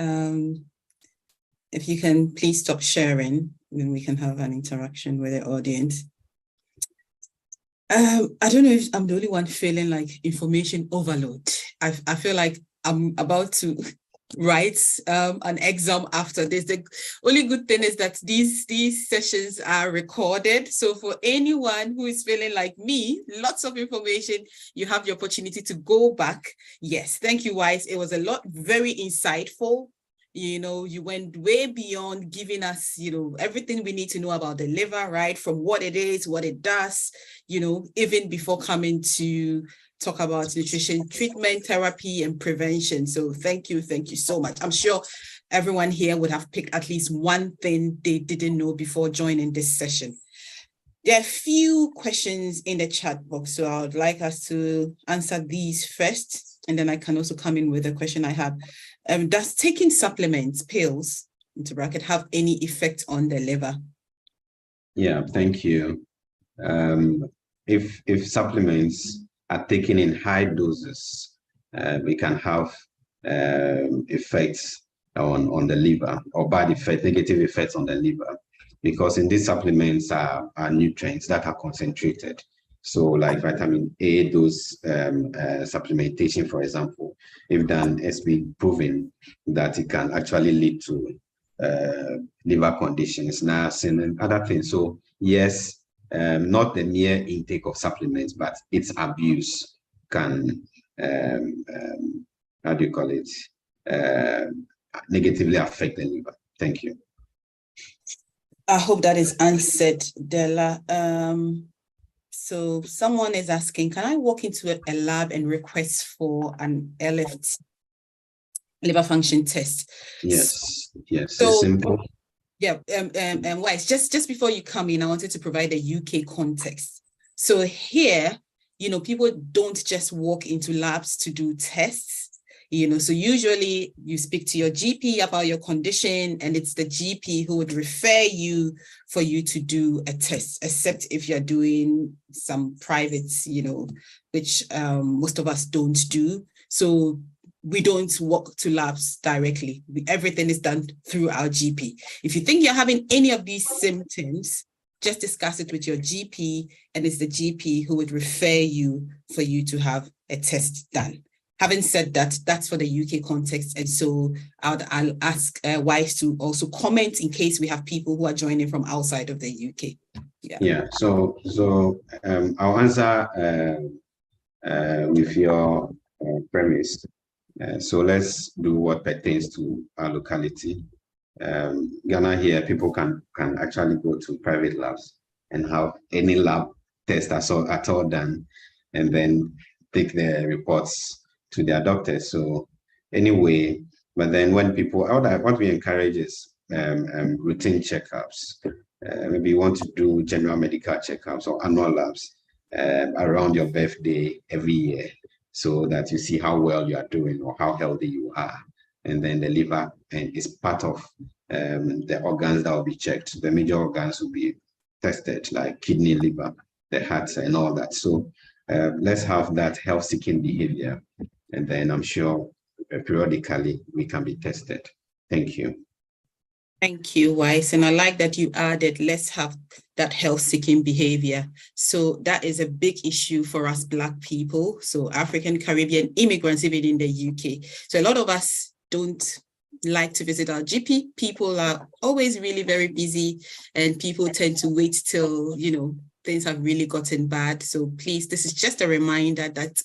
If you can please stop sharing, then we can have an interaction with the audience. I don't know if I'm the only one feeling like information overload. I feel like I'm about to write an exam after this. The only good thing is that these sessions are recorded. So for anyone who is feeling like me, lots of information, you have the opportunity to go back. Yes, thank you, Wise. It was a lot, very insightful. You know, you went way beyond giving us, you know, everything we need to know about the liver, right? From what it is, what it does, you know, even before coming to talk about nutrition, treatment, therapy, and prevention. So thank you so much. I'm sure everyone here would have picked at least one thing they didn't know before joining this session. There are a few questions in the chat box, so I would like us to answer these first, and then I can also come in with a question I have. Does taking supplements, pills, into bracket, have any effect on the liver? Yeah, thank you. If supplements are taken in high doses, we can have effects on the liver, or bad effects, negative effects on the liver, because in these supplements are nutrients that are concentrated. So like vitamin A, those supplementation, for example, if done, it's been proven that it can actually lead to liver conditions, nursing, and other things. So yes, not the mere intake of supplements, but its abuse can, how do you call it, negatively affect the liver. Thank you. I hope that is answered, Della. So someone is asking, can I walk into a lab and request for an LFT, liver function test? Yes, yes, so, it's simple. Yeah, Wise, just before you come in, I wanted to provide a UK context. So here, you know, people don't just walk into labs to do tests. You know, so usually you speak to your GP about your condition, and it's the GP who would refer you for you to do a test, except if you're doing some private, you know, which most of us don't do. So we don't walk to labs directly. Everything is done through our GP. If you think you're having any of these symptoms, just discuss it with your GP, and it's the GP who would refer you for you to have a test done. Having said that, that's for the UK context. And so I'll ask Wise to also comment in case we have people who are joining from outside of the UK. Yeah, so I'll answer with your premise. So let's do what pertains to our locality. Ghana here, people can actually go to private labs and have any lab test at all done, and then take the reports to their doctors. So anyway, but then when people, what we encourage is routine checkups. Maybe you want to do general medical checkups or annual labs around your birthday every year, so that you see how well you are doing or how healthy you are. And then the liver is part of the organs that will be checked. The major organs will be tested, like kidney, liver, the heart and all that. So let's have that health-seeking behavior, and then I'm sure periodically we can be tested. Thank you. Thank you, Wise. And I like that you added, let's have that health-seeking behavior. So that is a big issue for us Black people. So African Caribbean immigrants, even in the UK. So a lot of us don't like to visit our GP. People are always really very busy, and people tend to wait till, things have really gotten bad. So please, this is just a reminder that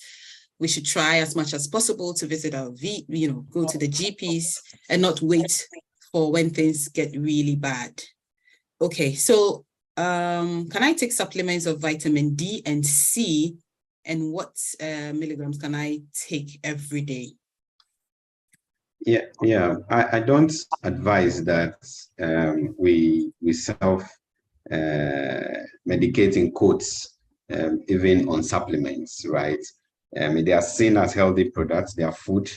we should try as much as possible to visit our, go to the GPs and not wait for when things get really bad. Okay, so can I take supplements of vitamin D and C, and what milligrams can I take every day? Yeah. I don't advise that we self medicating quotes, even on supplements, right? They are seen as healthy products, they are food,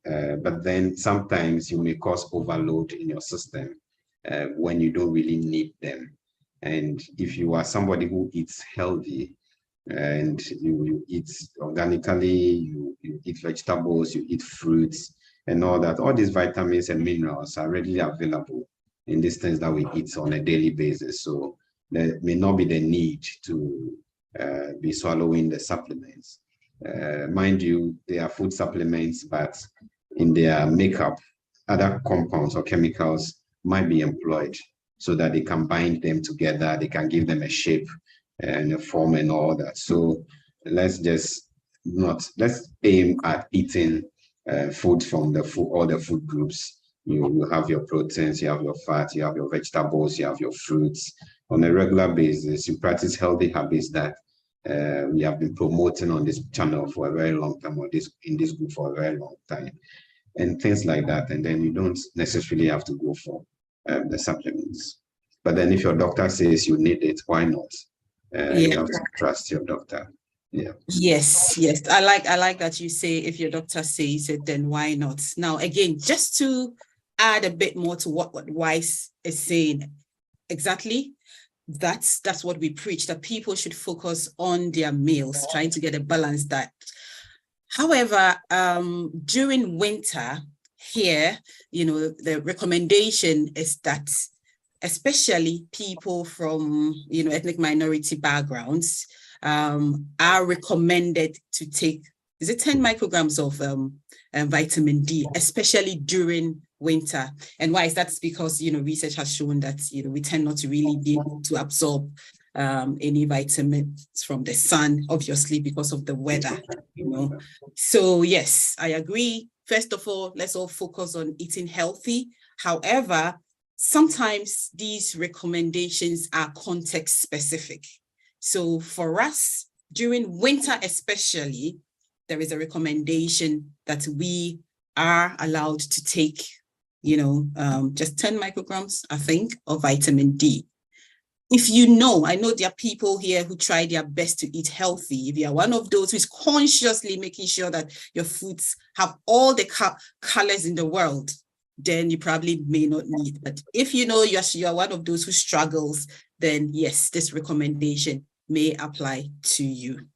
but then sometimes you may cause overload in your system when you don't really need them. And if you are somebody who eats healthy and you eat organically, you eat vegetables, you eat fruits and all that, all these vitamins and minerals are readily available in these things that we eat on a daily basis. So there may not be the need to be swallowing the supplements. Mind you, they are food supplements, but in their makeup, other compounds or chemicals might be employed so that they can bind them together, they can give them a shape and a form and all that. So let's aim at eating food from all the food groups. You have your proteins, you have your fat, you have your vegetables, you have your fruits. On a regular basis, you practice healthy habits that we have been promoting on this channel for a very long time, or in this group for a very long time, and things like that. And then you don't necessarily have to go for the supplements. But then if your doctor says you need it, why not? You have to trust your doctor. Yeah. Yes. I like that you say if your doctor says it, then why not? Now, again, just to add a bit more to what Wise is saying, exactly. That's what we preach, that people should focus on their meals, trying to get a balanced diet. However, during winter here, the recommendation is that especially people from, ethnic minority backgrounds are recommended to take, is it 10 micrograms of vitamin D, especially during winter. And why is that? Because, research has shown that, we tend not to really be able to absorb any vitamins from the sun, obviously, because of the weather, So yes, I agree. First of all, let's all focus on eating healthy. However, sometimes these recommendations are context specific. So for us, during winter especially, there is a recommendation that we are allowed to take, just 10 micrograms, I think, of vitamin D. If I know there are people here who try their best to eat healthy. If you are one of those who is consciously making sure that your foods have all the colors in the world, then you probably may not need. But if you are one of those who struggles, then yes, this recommendation may apply to you.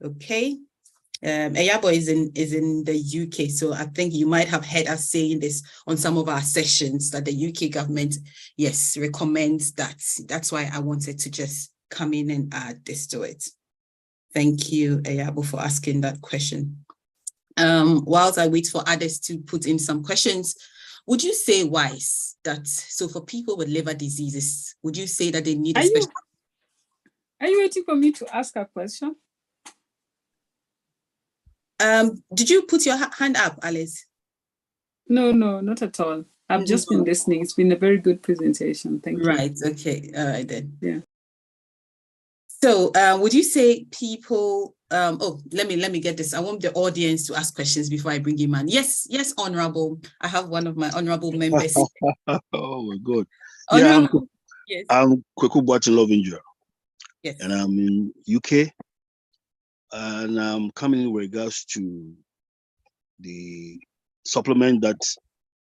Okay. Eyabo is in the UK, so I think you might have heard us saying this on some of our sessions, that the UK government, yes, recommends that. That's why I wanted to just come in and add this to it. Thank you, Eyabo, for asking that question. Whilst I wait for others to put in some questions, would you say, Wise, that so for people with liver diseases, would you say that they need a special? Are you waiting for me to ask a question? Did you put your hand up, Alice? No, not at all. I've just been listening. It's been a very good presentation. Thank you. Right. Okay. All right then. Yeah. So would you say people, let me get this. I want the audience to ask questions before I bring him on. Yes, Honorable. I have one of my honorable members. Oh my God. Honorable. Yeah, I'm Kwekubwati Lovinger. Yes. And I'm in UK. And I'm coming in regards to the supplement that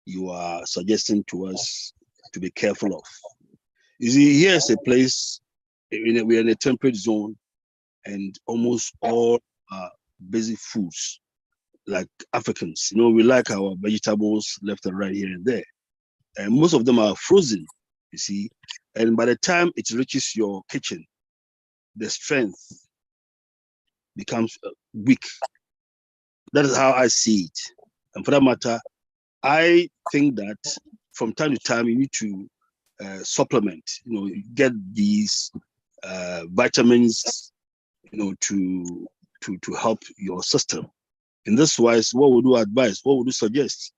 you are suggesting to us to be careful of. You see, here's a place we're in a temperate zone, and almost all basic foods, like Africans, we like our vegetables left and right here and there. And most of them are frozen, you see. And by the time it reaches your kitchen, the strength becomes weak. That is how I see it. And for that matter, I think that from time to time you need to supplement, get these vitamins, to help your system. In this wise, what would you advise? What would you suggest?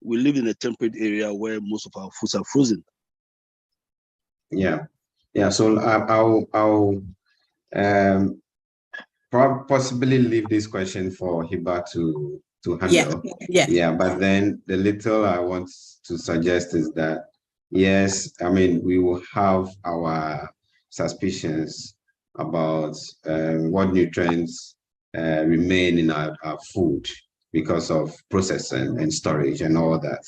We live in a temperate area where most of our foods are frozen. Yeah. So I'll possibly leave this question for Hibbah to handle. Yeah. But then the little I want to suggest is that, yes, I mean, we will have our suspicions about what nutrients remain in our food because of processing and storage and all that,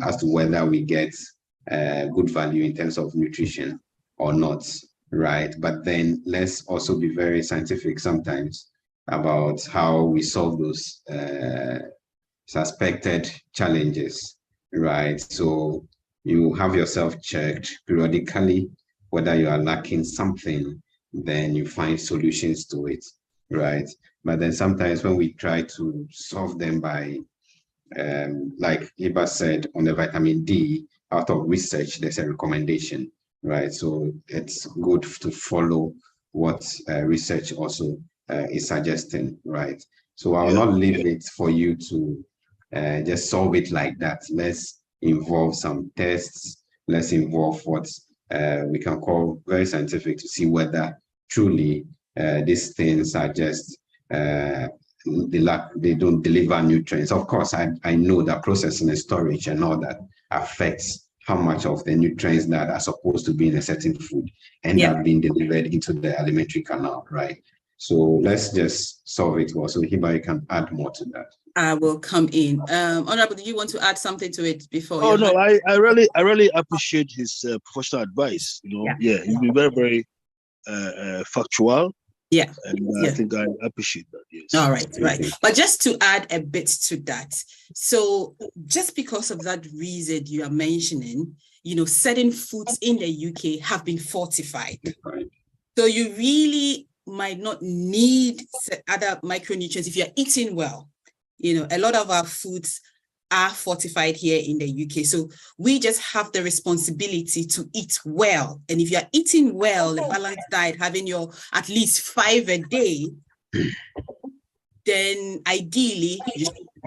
as to whether we get good value in terms of nutrition or not, right? But then let's also be very scientific sometimes about how we solve those suspected challenges, right? So you have yourself checked periodically whether you are lacking something, then you find solutions to it, right? But then sometimes when we try to solve them by, like Hibbah said, on the vitamin D, out of research, there's a recommendation, right? So it's good to follow what research also is suggesting, right? So I will not leave it for you to just solve it like that. Let's involve some tests. Let's involve what we can call very scientific to see whether truly these things are just they don't deliver nutrients. Of course, I know that processing and storage and all that affects how much of the nutrients that are supposed to be in a certain food end up being delivered into the alimentary canal, right? So let's just solve it well. So Hibbah, you can add more to that. I will come in. Honorable, do you want to add something to it before? Oh no, I really appreciate his professional advice. He's been very, very factual. Yeah. And I think I appreciate that. Yes. All right. But just to add a bit to that. So just because of that reason you are mentioning, certain foods in the UK have been fortified. Right. So you really might not need other micronutrients if you're eating well. A lot of our foods are fortified here in the UK. So we just have the responsibility to eat well. And if you're eating well, a balanced diet, having your at least 5 a day, then ideally,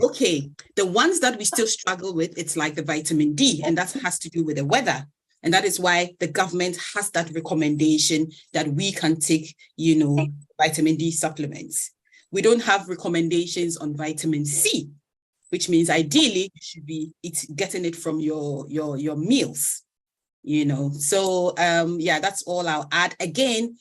okay, the ones that we still struggle with, it's like the vitamin D, and that has to do with the weather. And that is why the government has that recommendation that we can take, vitamin D supplements. We don't have recommendations on vitamin C, which means ideally you should be getting it from your meals, So that's all I'll add. Again,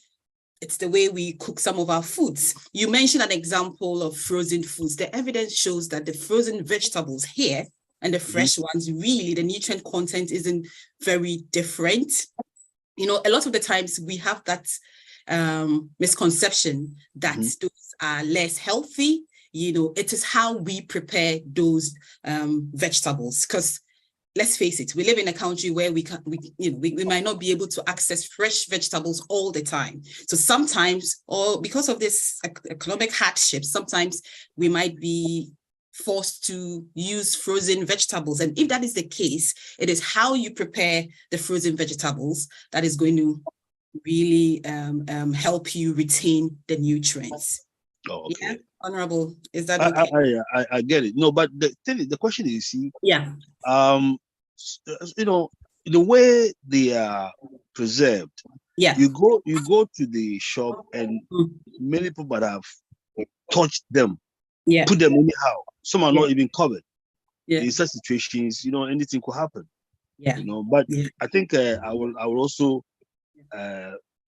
it's the way we cook some of our foods. You mentioned an example of frozen foods. The evidence shows that the frozen vegetables here and the fresh ones, really the nutrient content isn't very different. A lot of the times we have that misconception that those are less healthy. It is how we prepare those vegetables, because let's face it, we live in a country where we might not be able to access fresh vegetables all the time. So sometimes, or because of this economic hardship, sometimes we might be forced to use frozen vegetables. And if that is the case, it is how you prepare the frozen vegetables that is going to really help you retain the nutrients. Oh, okay. Yeah, Honorable, is that okay? I get it. No, but the question is, the way they are preserved. Yeah. You go to the shop and many people that have touched them, put them anyhow. Some are not even covered. Yeah. In such situations, anything could happen. Yeah. But I think I will also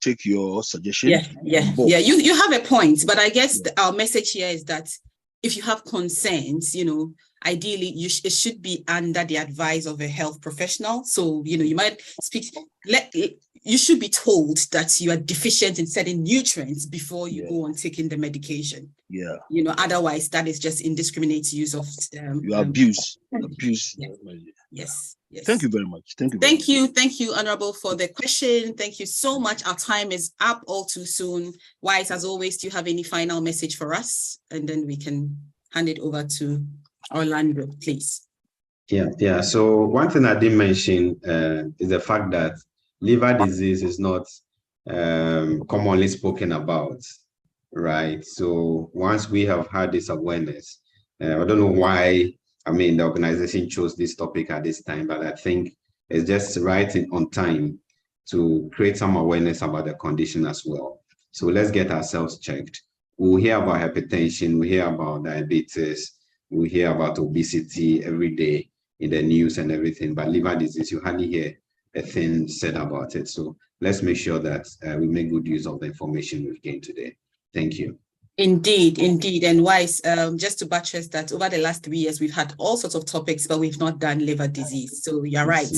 take your suggestion. Yeah. You have a point, but I guess our message here is that if you have concerns, ideally it should be under the advice of a health professional. So, you might speak, you should be told that you are deficient in certain nutrients before you go on taking the medication. Yeah. Otherwise that is just indiscriminate use of you abuse. Yes. Thank you very much. Thank you, Honorable, for the question. Thank you so much. Our time is up all too soon. Wise, as always, do you have any final message for us? And then we can hand it over to Orlando, please. Yeah. So one thing I didn't mention is the fact that liver disease is not commonly spoken about, right? So once we have had this awareness, I don't know why, the organization chose this topic at this time, but I think it's just right on time to create some awareness about the condition as well. So let's get ourselves checked. We'll hear about hypertension, we hear about diabetes, we hear about obesity every day in the news and everything, but liver disease, you hardly hear a thing said about it. So let's make sure that we make good use of the information we've gained today. Thank you. Indeed. And Wise, just to buttress that, over the last 3 years, we've had all sorts of topics, but we've not done liver disease. So you're right.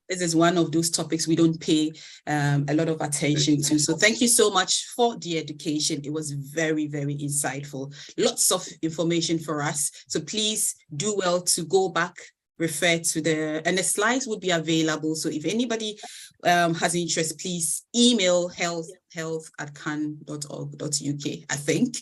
This is one of those topics we don't pay a lot of attention to. So thank you so much for the education. It was very, very insightful. Lots of information for us. So please do well to go back, refer to and the slides would be available. So if anybody has interest, please email health@can.org.uk, I think.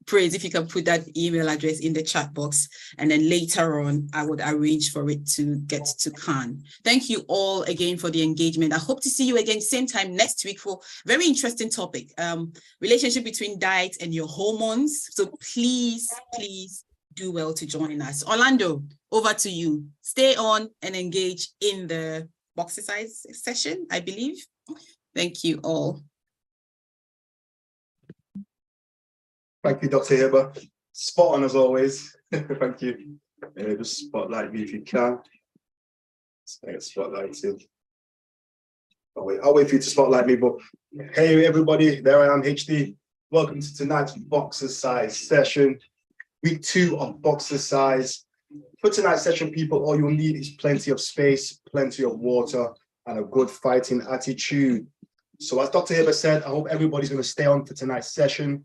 Praise, if you can put that email address in the chat box, and then later on, I would arrange for it to get to Can. Thank you all again for the engagement. I hope to see you again same time next week for very interesting topic, relationship between diet and your hormones. So please do well to join us. Orlando, over to you. Stay on and engage in the box exercise session, I believe. Thank you all. Thank you, Dr. Hibbah. Spot on as always. Thank you. Just spotlight me if you can. Spotlight too. I'll wait for you to spotlight me, but hey everybody, there I am, HD. Welcome to tonight's box exercise session. Week 2 of box exercise. For tonight's session, people, all you'll need is plenty of space, plenty of water, and a good fighting attitude. So as Dr. Hibbah said, I hope everybody's going to stay on for tonight's session,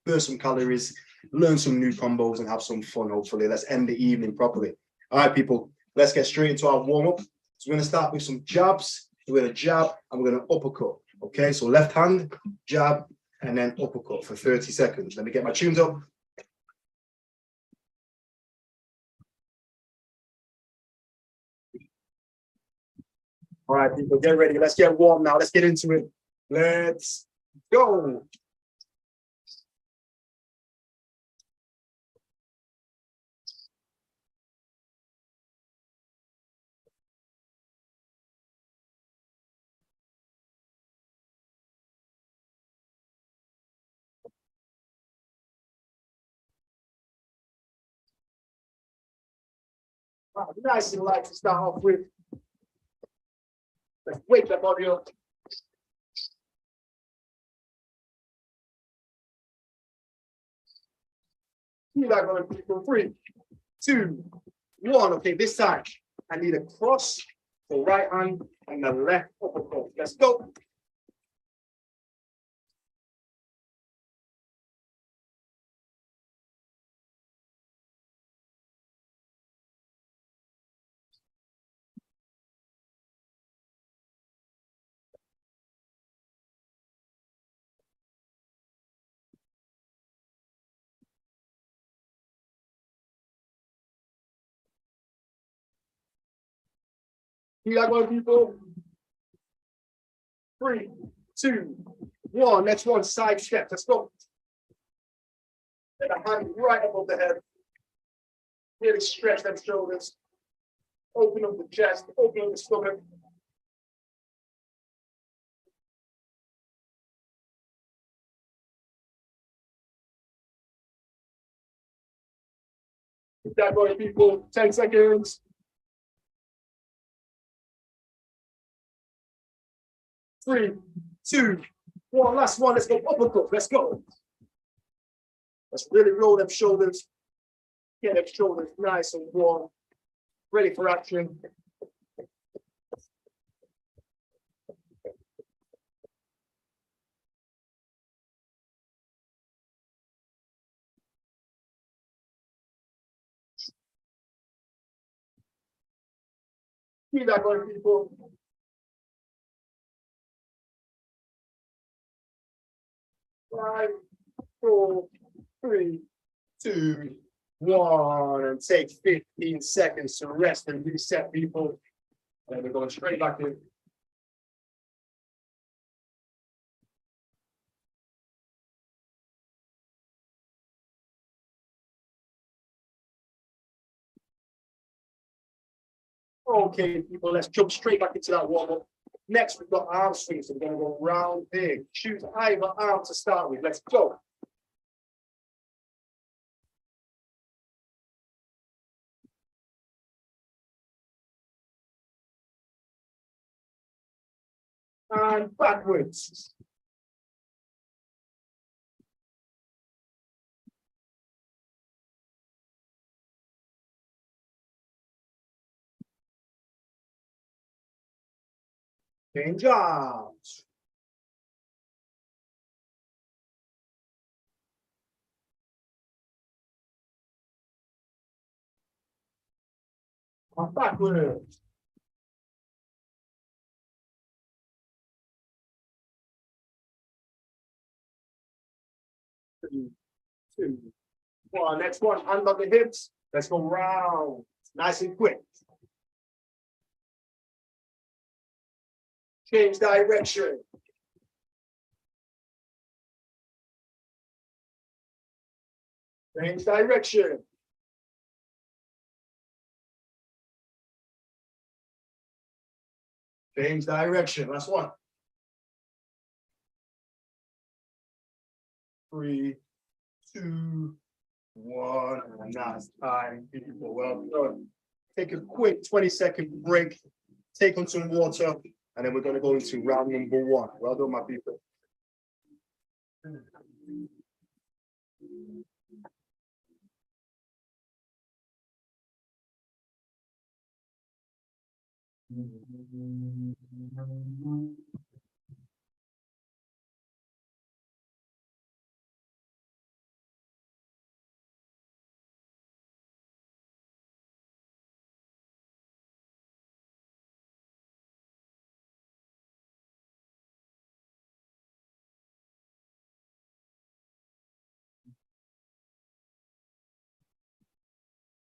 burn some calories, learn some new combos, and have some fun, hopefully. Let's end the evening properly. All right, people, let's get straight into our warm-up. So we're going to start with some jabs. We're going to jab, and we're going to uppercut. Okay, so left hand, jab, and then uppercut for 30 seconds. Let me get my tunes up. All right, people, get ready. Let's get warm now. Let's get into it. Let's go. Nice and light to start off with. Let's wake the body up. Keep that going, people. 3, 2, 1. Okay, this time I need a cross, the right hand and the left uppercut. Let's go. You got one, people. 3, 2, 1. Next one, side step. Let's go. Get the hand right above the head. Really stretch them shoulders. Open up the chest. Open up the stomach. Keep that going, people. 10 seconds. 3, 2, 1. Last one. Let's go uppercut. Let's go. Let's really roll them shoulders. Get their shoulders nice and warm, ready for action. Keep that going, people. 5, 4, 3, 2, 1, and take 15 seconds to rest and reset, people. And we're going straight back in. Okay, people, let's jump straight back into that warm-up. Next, we've got arm swings. So we're going to go round here. Choose either arm to start with. Let's go. And backwards. Change arms. And backwards. Three, 2, 1. Next one, hand on the hips. Let's go round. Nice and quick. Change direction. Change direction. Change direction. Last one. 3, 2, 1. And that's time, people. Well done. Take a quick 20-second break. Take on some water. And then we're going to go into round number 1. Well done, my people.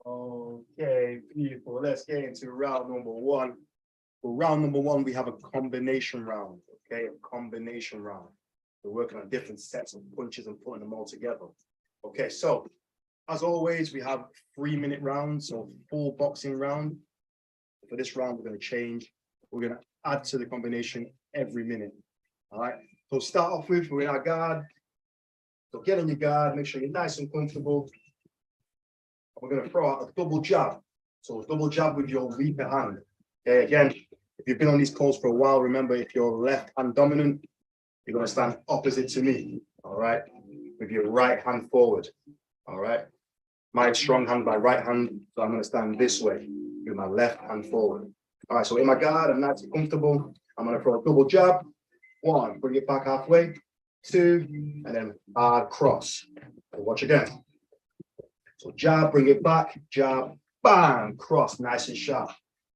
Okay, people, let's get into round number 1. For round number 1, we have a combination round, okay? A combination round. We're working on different sets of punches and putting them all together. Okay, so as always, we have 3-minute rounds, so full boxing round. For this round, we're going to change. We're going to add to the combination every minute. All right, so start off with, we're in our guard. So get on your guard, make sure you're nice and comfortable. We're going to throw out a double jab. So a double jab with your weaker hand. Okay, again, if you've been on these calls for a while, remember if you're left hand dominant, you're going to stand opposite to me. All right, with your right hand forward. All right, my strong hand, my right hand. So I'm going to stand this way with my left hand forward. All right, so in my guard, I'm nice and comfortable. I'm going to throw a double jab. 1, bring it back halfway. 2, and then hard cross. So watch again. So jab, bring it back, jab, bang, cross, nice and sharp.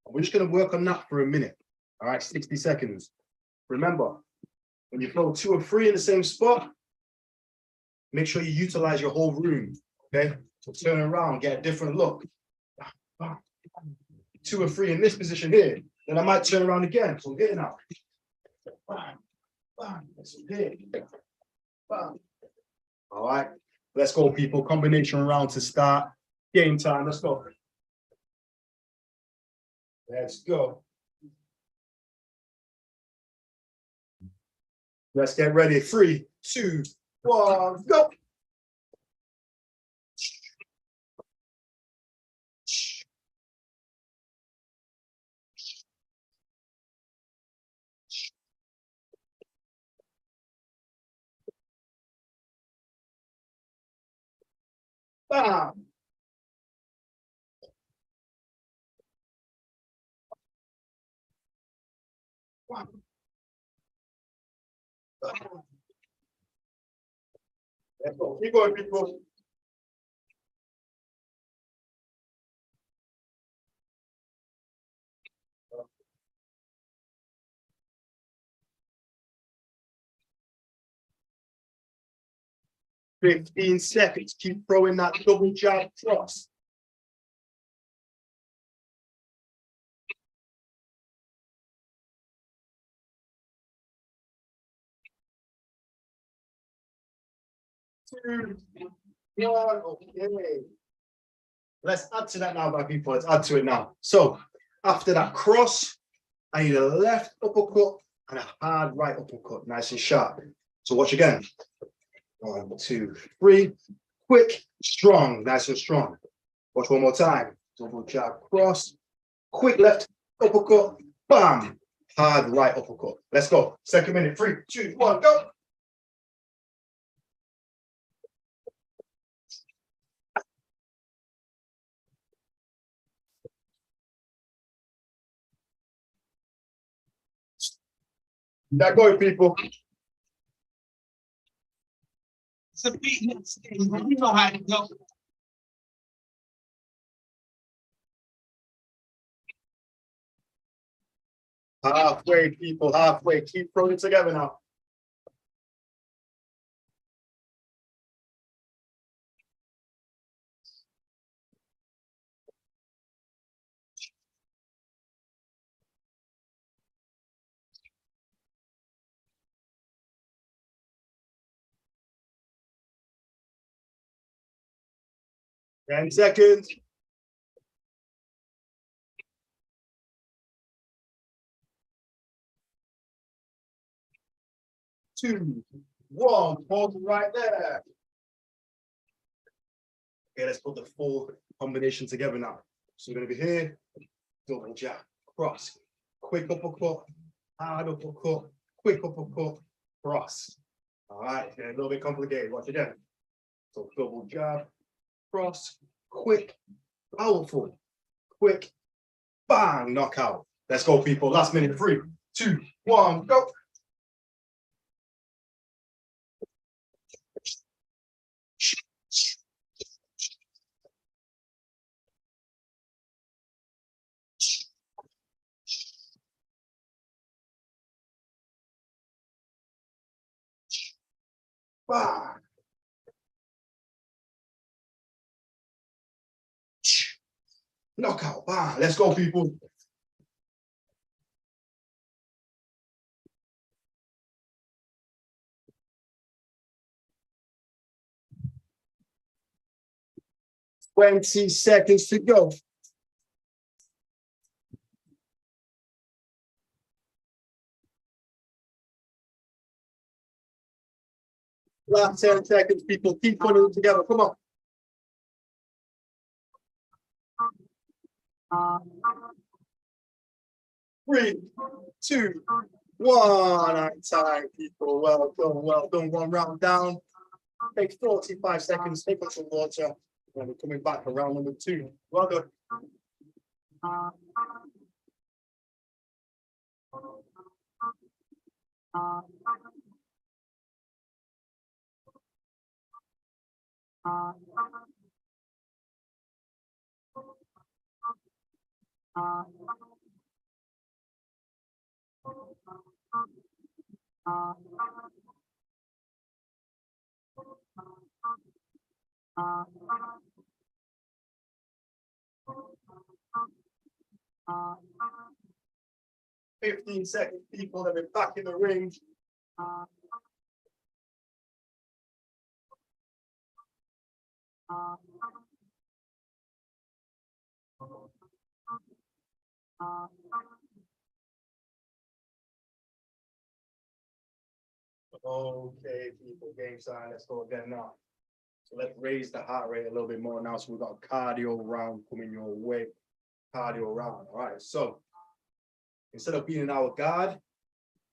And we're just going to work on that for a minute. All right, 60 seconds. Remember, when you throw 2 or 3 in the same spot, make sure you utilize your whole room. Okay, so turn around, get a different look. 2 or 3 in this position here. Then I might turn around again. So get it now. Bang, bang, that's here. Bang. All right. Let's go, people. Combination round to start. Game time. Let's go. Let's go. Let's get ready. 3, 2, 1, go. Bam. Let's go. Keep going, people. "15 seconds. Keep throwing that double jab cross. Two, one, okay. Let's add to that now, my people. Let's add to it now. So after that cross, I need a left uppercut and a hard right uppercut, nice and sharp. So watch again. 1, 2, 3. Quick, strong, nice and strong. Watch one more time. Double jab cross. Quick left uppercut. Bam. Hard right uppercut. Let's go. Second minute. 3, 2, 1, go. That going, people. It's a beat next thing. You know how to go. Halfway, people, halfway. Keep throwing it together now. Ten seconds. Two, one, pause right there. Okay, let's put the full combination together now. So we're going to be here, double jab, cross, quick uppercut, hard uppercut, quick uppercut, cross. All right, okay, a little bit complicated. Watch again. So double jab, cross, quick, powerful, quick, bang, knockout. Let's go, people. Last minute. 3, 2, 1, go. Bang. Knockout. Bang. Let's go, people. Twenty seconds to go. Last 10 seconds, people. Keep putting it together. Come on. Three, 2, 1. At time, people. Well done, well done. One round down. Take 45 seconds. Take on some water. And we're coming back for round number 2. Well done. "15 seconds, people. They've been back in the ring. Okay, people, game time. Let's go again now. So let's raise the heart rate a little bit more now. So we've got a cardio round coming your way. Cardio round. All right. So instead of being in our guard,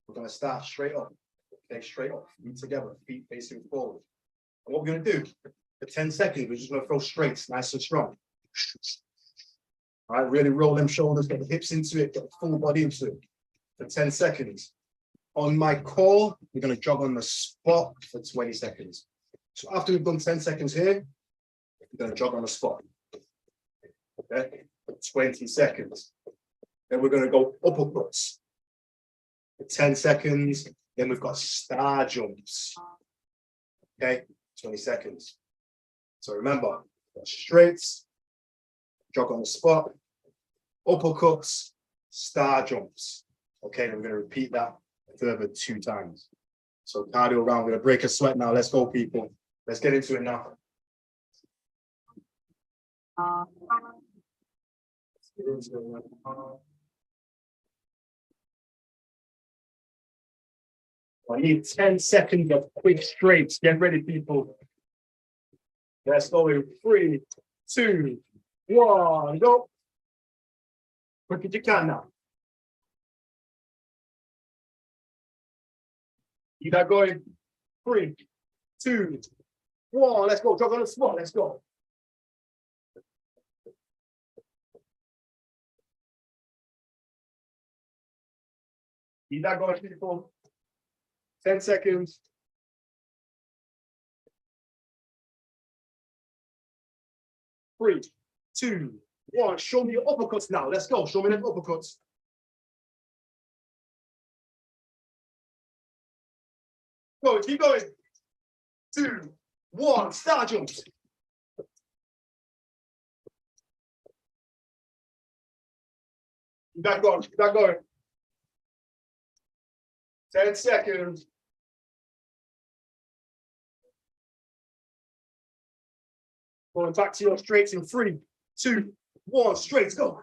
we're going to start straight up. Okay, straight up. Feet together, feet facing forward. And what we're going to do for 10 seconds, we're just going to throw straights, nice and strong. All right, really roll them shoulders, get the hips into it, get the full body into it. for 10 seconds. On my call, we're going to jog on the spot for 20 seconds. So after we've done 10 seconds here, we're going to jog on the spot. Okay, for 20 seconds. Then we're going to go uppercuts for 10 seconds. Then we've got star jumps. Okay, 20 seconds. So remember, straights, jog on the spot, uppercuts, star jumps. Okay, then we're going to repeat that a further 2 times. So cardio round, we're going to break a sweat now. Let's go, people. Let's get into it now. I need 10 seconds of quick straights. Get ready, people. Let's go in 3, 2, 1, go. Quick as you can now. Keep that going. 3, 2, 1. Let's go. Jog on the spot. Let's go. Keep that going, people. 10 seconds. 3, 2, 1. Show me your uppercuts now. Let's go. Show me them uppercuts. Go, keep going. 2, 1. Star jumps. Keep that going. Keep that going. 10 seconds. Going back to your straights in 3, 2, 1. Straights, go.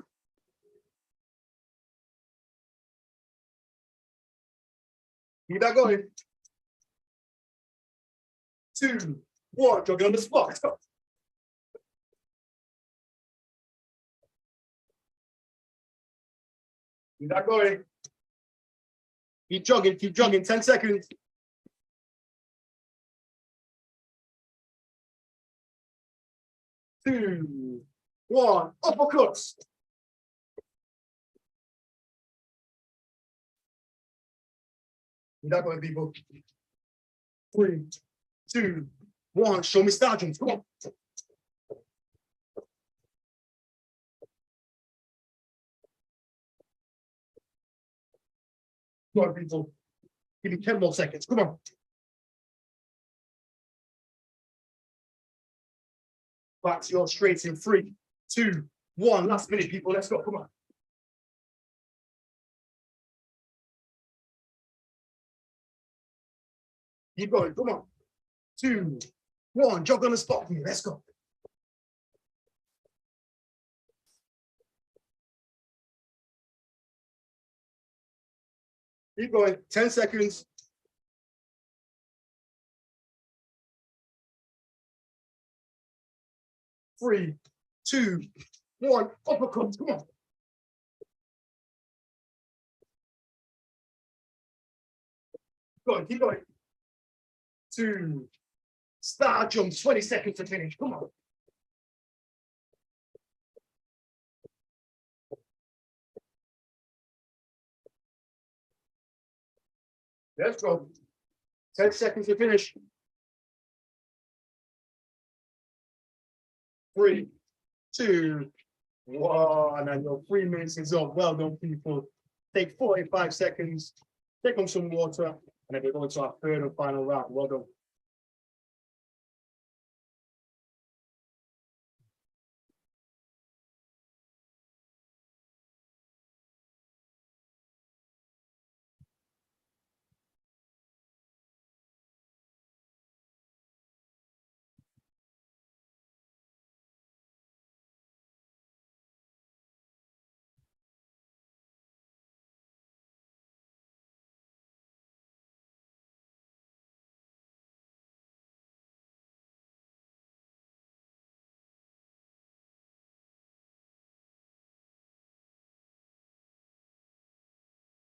Keep that going. 2, 1. Jogging on the spot. Let's go. Keep that going. Keep jogging, 10 seconds. 2, 1. Uppercuts. Keep that going, people. 3, 2, 1. Show me star jumps. Come on. Come on, people. Give me 10 more seconds. Come on. Back to your straights in 3, 2, 1. Last minute, people. Let's go. Come on. Keep going. Come on. 2, 1. Jog on the spot for me. Let's go. Keep going. 10 seconds. 3, 2, 1. Uppercut. Come on. Go on. Keep going. 2. Star jump. 20 seconds to finish. Come on. Let's go. 10 seconds to finish. 3, 2, 1. And your 3 minutes is up. Well done, people. Take 45 seconds. Take on some water. And then we're going to our 3rd and final round. Well done.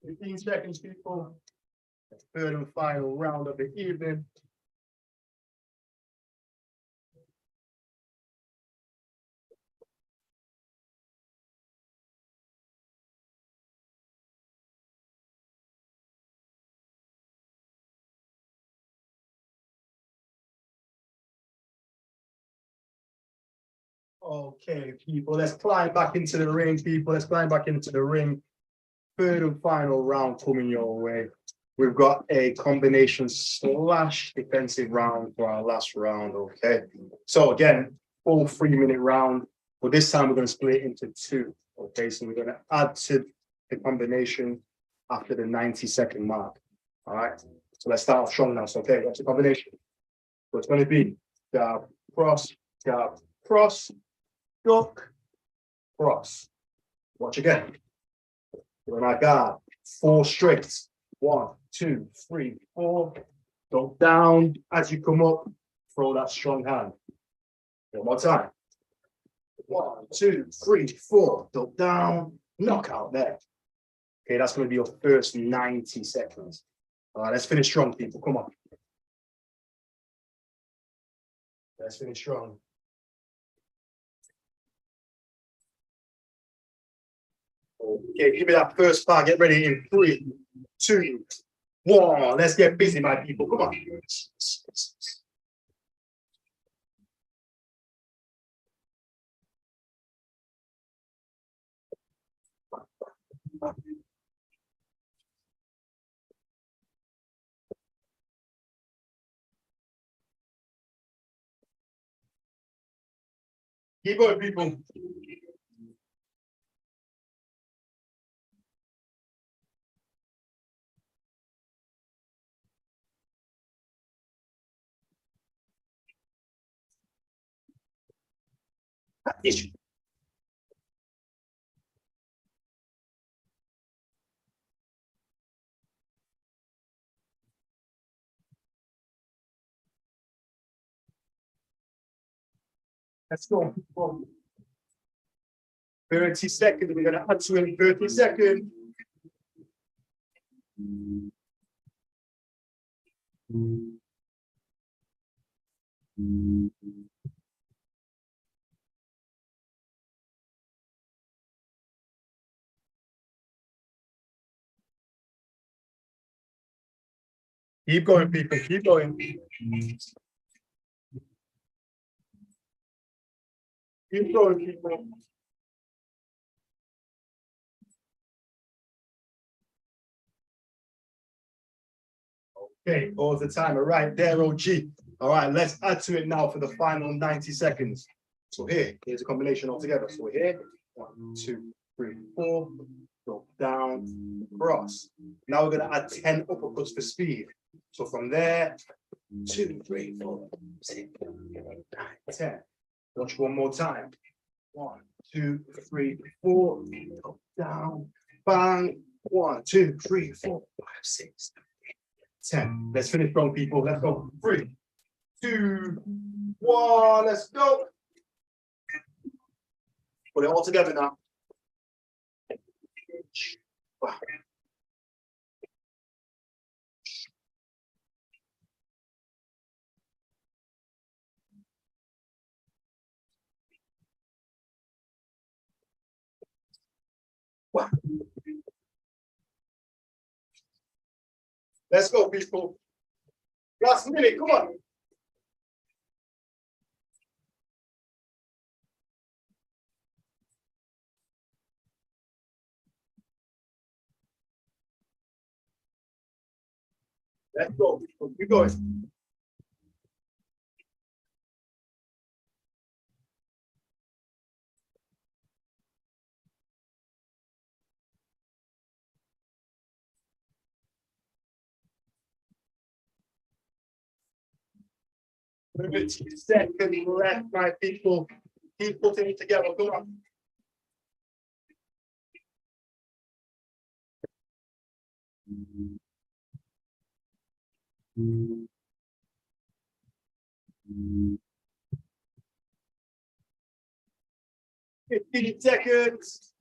Fifteen seconds, people. 3rd and final round of the evening. Okay, people, let's climb back into the ring, people. Let's climb back into the ring. Third and final round coming your way. We've got a combination / defensive round for our last round, okay? So again, full 3-minute round, but this time we're going to split it into 2, okay? So we're going to add to the combination after the 90-second mark, all right? So let's start off strong now, so okay, what's the combination? So it's going to be jab, cross, duck, cross. Watch again. We're going to guard, 4 straight. 1, 2, 3, 4. Go down as you come up. Throw that strong hand. One more time. 1, 2, 3, 4. Go down. Knock out there. Okay, that's going to be your first 90 seconds. All right, let's finish strong, people. Come on. Let's finish strong. Okay, give me that first part. Get ready in 3, 2, 1. Let's get busy, my people. Come on. Keep going, people. Let's go. 30 seconds. We're going to add to it in 30 seconds. Keep going, people. Keep going. Keep going, people. Okay, all the timer right there, OG. All right, let's add to it now for the final 90 seconds. So here's a combination altogether. So here, 1, 2, 3, 4, go down, cross. Now we're gonna add 10 uppercuts for speed. So from there, 2, 3, 4, 6, 7, 8, 9, 10. Watch one more time. 1, 2, 3, 4, go down, bang. 1, 2, 3, 4, 5, 6, 7, 8, 10. Let's finish strong, people. Let's go. 3, 2, 1. Let's go. Put it all together now. Wow. Wow. Let's go, people. Last minute, come on. Let's go. Keep going. Second left, my people. Keep putting it together. Come on. Fifteen seconds.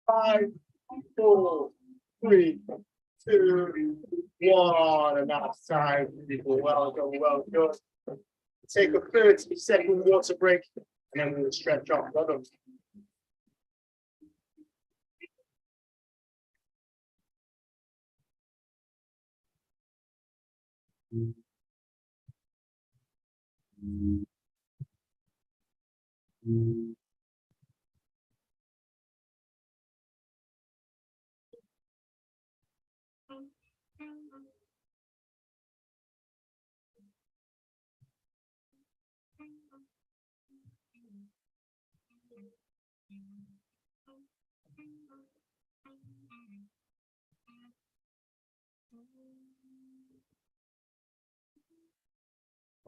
5, 4, 3, 2, 1. And that's time, people. Well done, well done. Take a 30-second water break, and then we'll stretch off. Well done.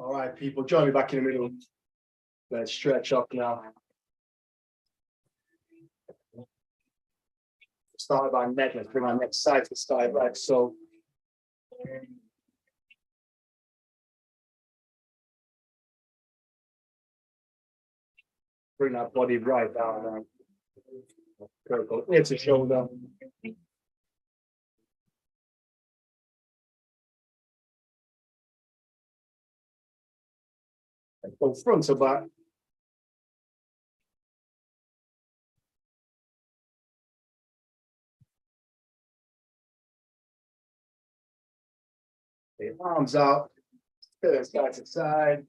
All right, people, join me back in the middle. Let's stretch up now. Start our neck. Let's bring our neck side to side, right? So bring that body right down now. Go ear to shoulder. Go front to back. The arms out, side to side.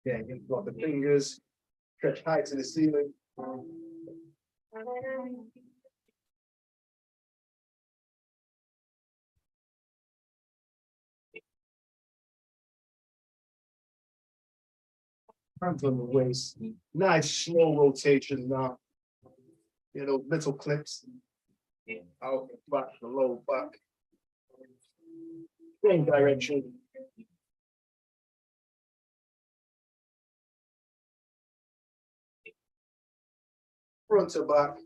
Yeah, you've got the fingers, stretch high to the ceiling. Hands on the waist. Nice slow rotation now. You know, little clips. Out the back, the low back. Same direction. Front to back.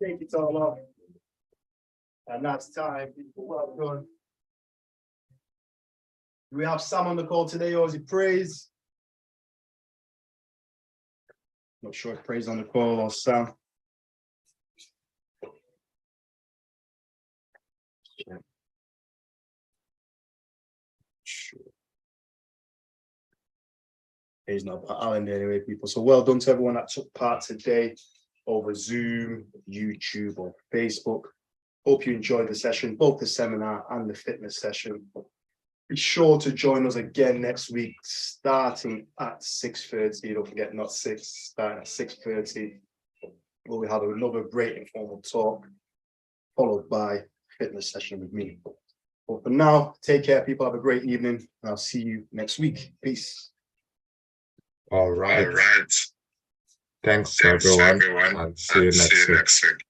Take it all off. And that's time. Well done. Do we have Sam on the call today, or is it Praise? Not sure if Praise on the call or Sam. Sure. He's not, but Alan anyway, people. So well done to everyone that took part today over Zoom, YouTube, or Facebook. Hope you enjoyed the session, both the seminar and the fitness session. Be sure to join us again next week, starting at 6:30. Don't forget, not 6, starting at 6:30. Where we have another great informal talk, followed by fitness session with me. But for now, take care, people. Have a great evening. I'll see you next week. Peace. All right. Thanks everyone, and see you next week.